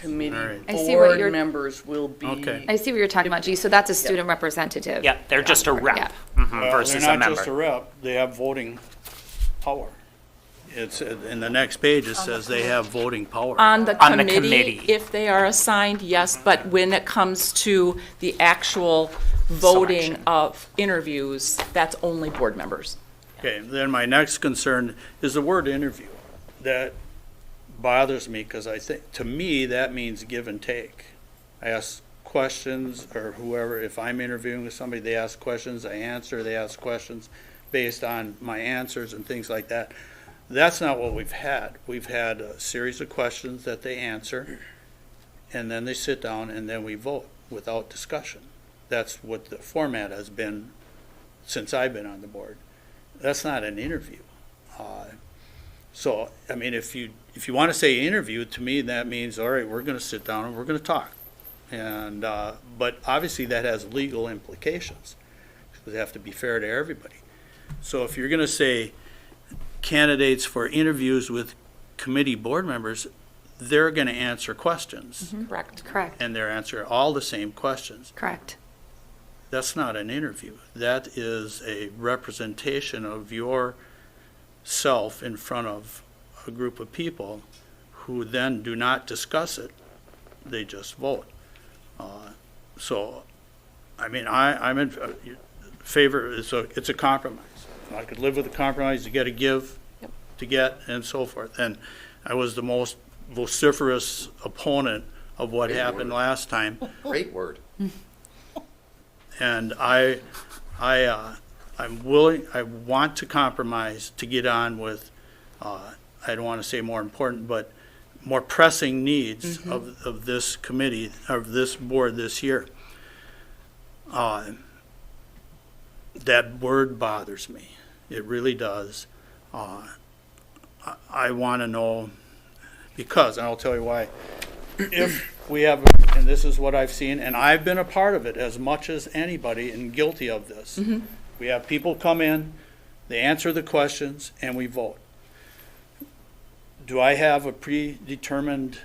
committee All right. I see what you're- board members will be. Okay. I see what you're talking about, G. So that's a student representative. Yeah, they're just a rep Yeah. versus They're a not just a member. rep, they have voting power. It's, in the next page, it says they have voting power. On the On the committee, committee. if they are assigned, yes, but when it comes to the actual voting Selection. of interviews, that's only board members. Okay, then my next concern is the word interview. That bothers me because I think, to me, that means give and take. I ask questions, or whoever, if I'm interviewing with somebody, they ask questions, I answer, they ask questions based on my answers and things like that. That's not what we've had. We've had a series of questions that they answer, and then they sit down, and then we vote without discussion. That's what the format has been since I've been on the board. That's not an interview. So, I mean, if you want to say interview, to me, that means, all right, we're going to sit down and we're going to talk. And, but obviously that has legal implications, because they have to be fair to everybody. So if you're going to say candidates for interviews with committee board members, they're going to answer questions. Correct. Correct. And they're answering all the same questions. Correct. That's not an interview. That is a representation of yourself in front of a group of people who then do not discuss it. They just vote. So, I mean, I'm in favor, it's a compromise. I could live with a compromise. You got to give to get and so forth. And I was the most vociferous opponent of what happened last time. Great word. And I'm willing, I want to compromise to get on with, I don't want to say more important, but more pressing needs of this committee, of this board this year. That word bothers me. It really does. I want to know, because, and I'll tell you why. If we have, and this is what I've seen, and I've been a part of it as much as anybody and guilty of this. We have people come in, they answer the questions, and we vote. Do I have a predetermined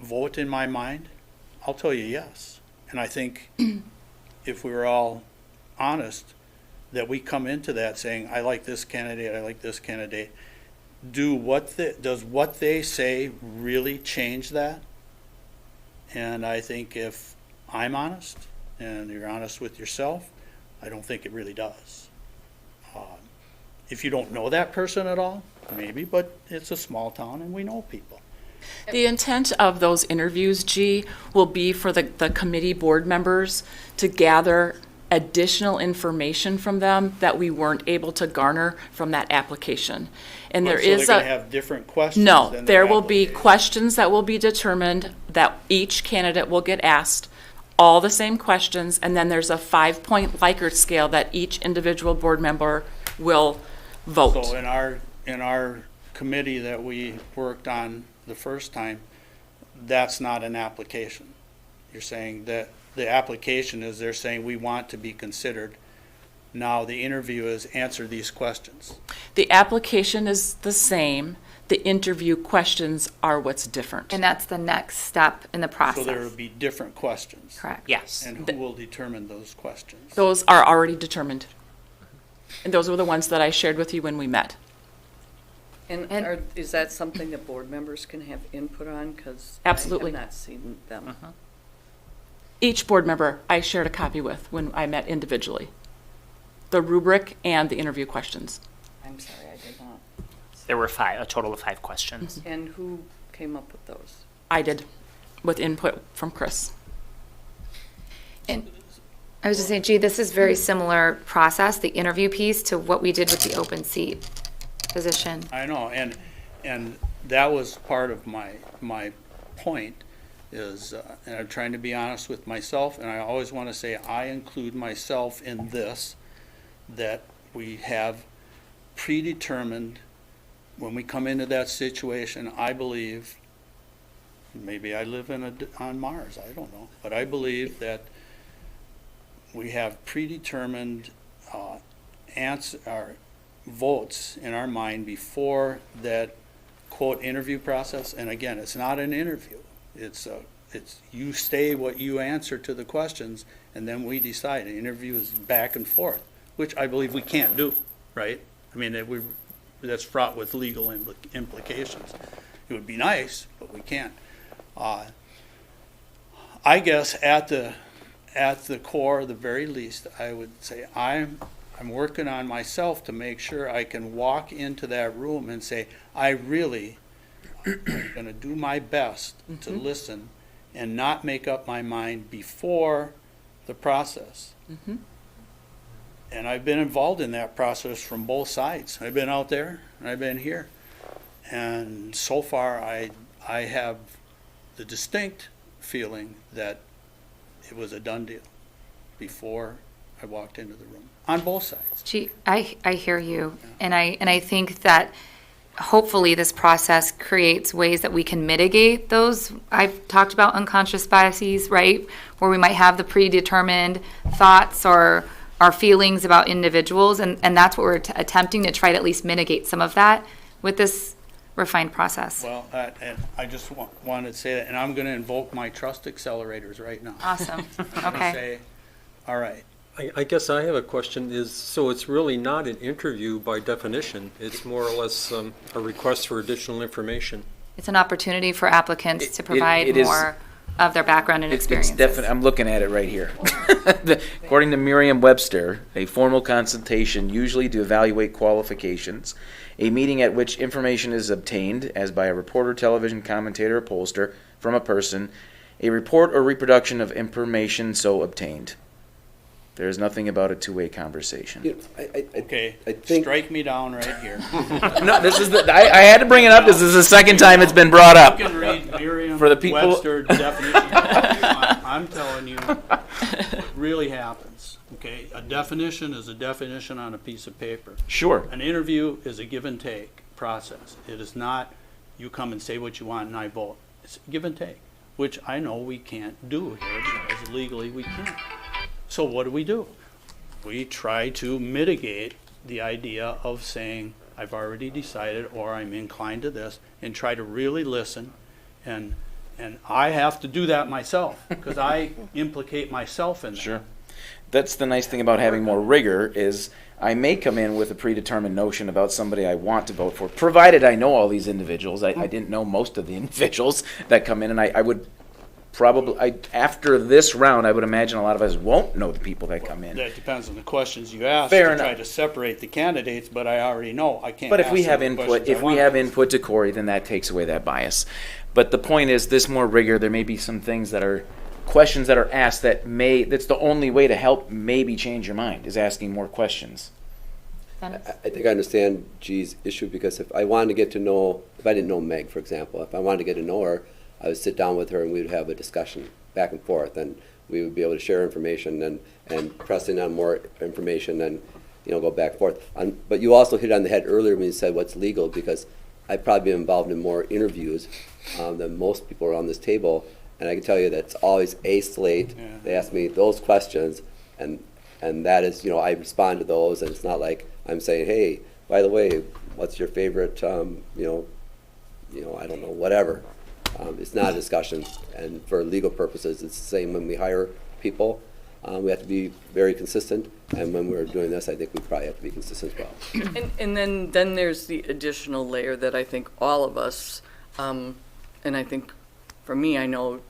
vote in my mind? I'll tell you yes. And I think if we were all honest, that we come into that saying, I like this candidate, I like this candidate. Does what they say really change that? And I think if I'm honest, and you're honest with yourself, I don't think it really does. If you don't know that person at all, maybe, but it's a small town and we know people. The intent of those interviews, G, will be for the committee board members to gather additional information from them that we weren't able to garner from that application. And there So is they're gonna have different questions No, than there their will be application. questions that will be determined that each candidate will get asked, all the same questions, and then there's a 5-point Likert scale that each individual board member will vote. So in our committee that we worked on the first time, that's not an application. You're saying that the application is they're saying we want to be considered. Now the interview is answer these questions. The application is the same, the interview questions are what's different. And that's the next step in the process. So there will be different questions. Correct. Yes. And who will determine those questions? Those are already determined. And those were the ones that I shared with you when we met. And is that something that board members can have input on? Because Absolutely. I have not seen them. Each board member I shared a copy with when I met individually. The rubric and the interview questions. I'm sorry, I did not. There were a total of 5 questions. And who came up with those? I did, with input from Chris. And I was just saying, gee, this is very similar process, the interview piece, to what we did with the open seat position. I know, and that was part of my point is, and I'm trying to be honest with myself, and I always want to say I include myself in this, that we have predetermined, when we come into that situation, I believe, maybe I live on Mars, I don't know, but I believe that we have predetermined votes in our mind before that quote interview process. And again, it's not an interview. It's you say what you answer to the questions, and then we decide. An interview is back and forth, which I believe we can't do, right? I mean, that's fraught with legal implications. It would be nice, but we can't. I guess at the core, the very least, I would say I'm working on myself to make sure I can walk into that room and say, I really am going to do my best to listen and not make up my mind before the process. And I've been involved in that process from both sides. I've been out there and I've been here. And so far, I have the distinct feeling that it was a done deal before I walked into the room, on both sides. Gee, I hear you, and I think that hopefully this process creates ways that we can mitigate those. I've talked about unconscious biases, right, where we might have the predetermined thoughts or our feelings about individuals, and that's what we're attempting to try to at least mitigate some of that with this refined process. Well, and I just wanted to say that, and I'm going to invoke my trust accelerators right now. Awesome. I'm gonna Okay. say, all right. I guess I have a question so it's really not an interview by definition. It's more or less a request for additional information. It's an opportunity for applicants to it provide is- more of their background and It's experience. definitely, I'm looking at it right here. According to Merriam-Webster, a formal consultation usually to evaluate qualifications, a meeting at which information is obtained, as by a reporter, television commentator, or pollster, from a person, a report or reproduction of information so obtained. There is nothing about a two-way conversation. Okay, I think- strike me down right here. No, this is I had to bring it up. This is the second time it's been brought up. You can read For the people- Merriam-Webster definition. I'm telling you what really happens, okay? A definition is a definition on a piece of paper. Sure. An interview is a give and take process. It is not you come and say what you want and I vote. It's give and take, which I know we can't do here because legally we can't. So what do? We try to mitigate the idea of saying, I've already decided, or I'm inclined to this, and try to really listen. And I have to do that myself, because I implicate myself in that. Sure. That's the nice thing about having more rigor is I may come in with a predetermined notion about somebody I want to vote for, provided I know all these individuals. I didn't know most of the individuals that come in, and I would probably, after this round, I would imagine a lot of us won't know the people that come in. That depends on the questions you ask Fair to try enough. to separate the candidates, but I already know I can't But if ask we them have the input, questions I if we want. have input to Corey, then that takes away that bias. But the point is, this more rigor, there may be some things that are, questions that are asked that's the only way to help maybe change your mind, is asking more questions. I think I understand G's issue, because if I wanted to get to know, if I didn't know Meg, for example, if I wanted to get to know her, I would sit down with her and we would have a discussion back and forth, and we would be able to share information and press in on more information and, go back and forth. But you also hit on the head earlier when you said what's legal, because I've probably been involved in more interviews than most people around this table, and I can tell you that it's always a slate. Yeah. They ask me those questions, and that is, I respond to those, and it's not like I'm saying, hey, by the way, what's your favorite, I don't know, whatever. It's not a discussion, and for legal purposes, it's the same when we hire people. We have to be very consistent, and when we're doing this, I think we probably have to be consistent as well. And then there's the additional layer that I think all of us, and I think for me, I know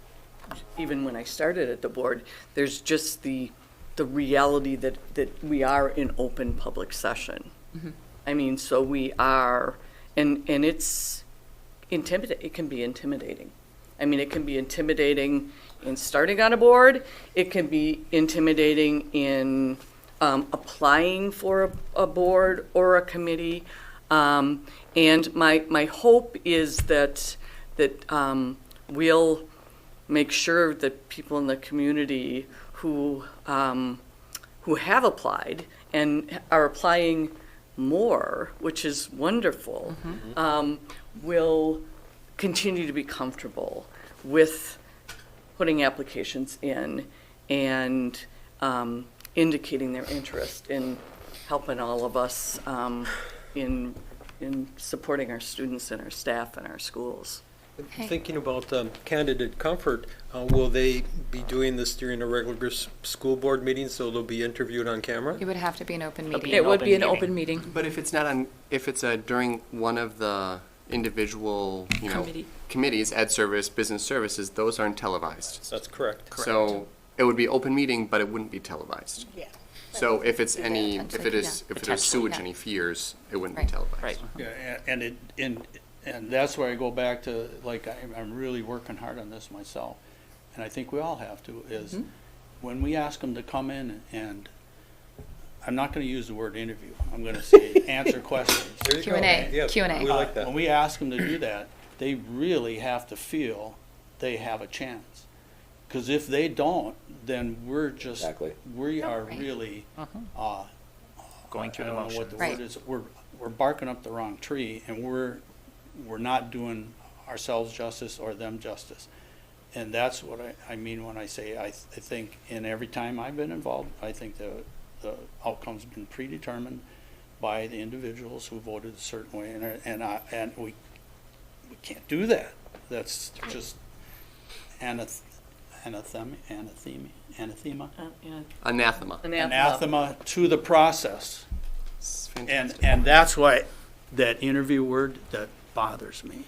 even when I started at the board, there's just the reality that we are in open public session. Mhm. I mean, so we are, and it's it can be intimidating. I mean, it can be intimidating in starting on a board. It can be intimidating in applying for a board or a committee. And my hope is that we'll make sure that people in the community who have applied and are applying more, which is wonderful, will continue to be comfortable with putting applications in and indicating their interest in helping all of us in supporting our students and our staff and our schools. Thinking about candidate comfort, will they be doing this during a regular school board meeting, so they'll be interviewed on camera? It would have to be an open meeting. It would be an open meeting. But if it's not if it's during one of the individual, committees, ed service, business services, those aren't televised. That's correct. So it would be open meeting, but it wouldn't be televised. Yeah. So if it's any, if it Potentially, is, yeah. if there's sewage, Potentially, any fears, it wouldn't Right. be televised. Right. Yeah, and that's where I go back to, like, I'm really working hard on this myself, and I think we all have to, is when we ask them to come in and, I'm not gonna use the word interview, I'm gonna say answer questions. There you go. Q&A, Yes, Q&A. we like that. When we ask them to do that, they really have to feel they have a chance. Because if they don't, then we're just, Exactly. we are Right. really, Going through I the don't know what the Right. word is, we're barking up the wrong tree, and we're not doing ourselves justice or them justice. And that's what I mean when I say, I think in every time I've been involved, I think the outcome's been predetermined by the individuals who voted a certain way, and we can't do that. That's just anathema. Anathema to the process. It's fantastic. And that's why that interview word, that bothers me.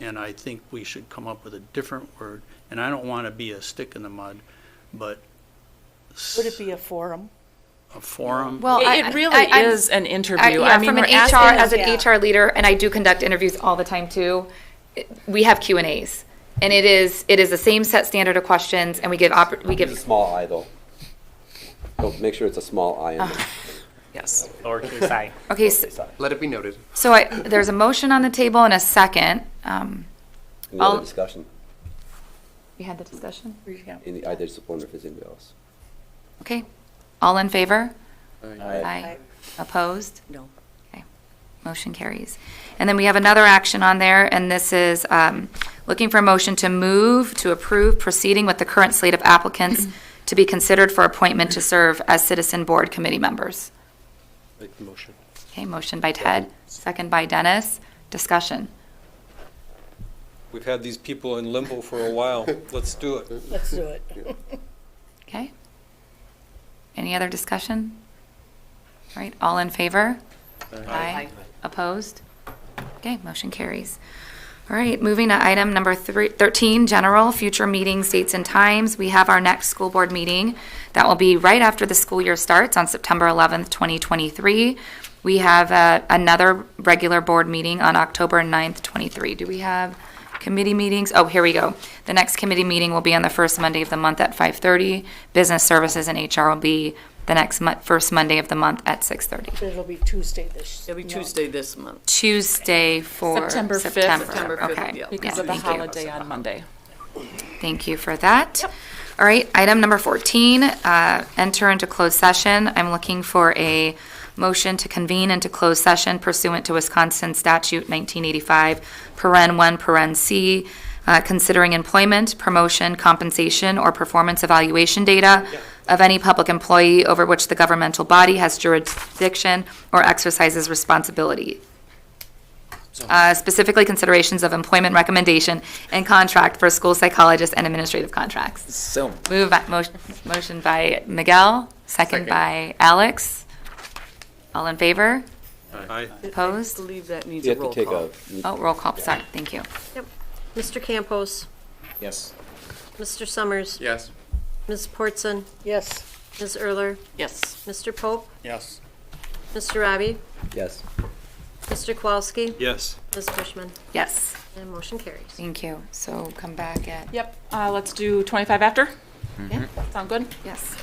And I think we should come up with a different word. And I don't want to be a stick in the mud, but Would it be a forum? a forum. Well, It really is an interview. Yeah, I mean, from an we're HR, asking as an Yeah. HR leader, and I do conduct interviews all the time too, we have Q&As. And it is the same set standard of questions, and we give, It's a small I, though. So make sure it's a small I in there. Yes. Lowercase I. okay, Let it be noted. so there's a motion on the table and a second. Any I'll- other discussion? We had the discussion? I did support if there's anybody else. Okay, all in favor? Aye. Opposed? No. Okay, motion carries. And then we have another action on there, and this is looking for a motion to move to approve proceeding with the current slate of applicants to be considered for appointment to serve as citizen board committee members. Make the motion. Okay, motion by Ted, second by Dennis. Discussion. We've had these people in limbo for a while. Let's do it. Let's do it. Okay? Any other discussion? All right, all in favor? Aye. Opposed? Okay, motion carries. All right, moving to item number 13, general, future meetings, dates, and times. We have our next school board meeting. That will be right after the school year starts on September 11th, 2023. We have another regular board meeting on October 9th, 23. Do we have committee meetings? Oh, here we go. The next committee meeting will be on the first Monday of the month at 5:30. Business Services and HR will be the next first Monday of the month at 6:30. It'll be Tuesday this. It'll be Tuesday this month. Tuesday for September 5th. September 5th, Okay. yeah. Because Yeah, of the thank you. holiday on Monday. Thank you for that. All right, item number 14, enter into closed session. I'm looking for a motion to convene into closed session pursuant to Wisconsin Statute 1985, paren 1, paren C, considering employment, promotion, compensation, or performance evaluation data of any public employee over which the governmental body has jurisdiction or exercises responsibility. Specifically considerations of employment recommendation and contract for school psychologists and administrative contracts. So, Motion by Miguel, second by Alex. All in favor? Aye. Opposed? I believe that needs You a have roll to take call. Oh, roll call, sorry, thank you. Yep. Mr. Campos, yes. Mr. Summers, Yes. Ms. Portson, Yes. Ms. Erler, Yes. Mr. Pope, Yes. Mr. Robbie, Yes. Mr. Kowalski, Yes. Ms. Fishman, Yes, and motion carries. thank you. So come back at, Yep, let's do 25 after. yeah, Sound good? yes.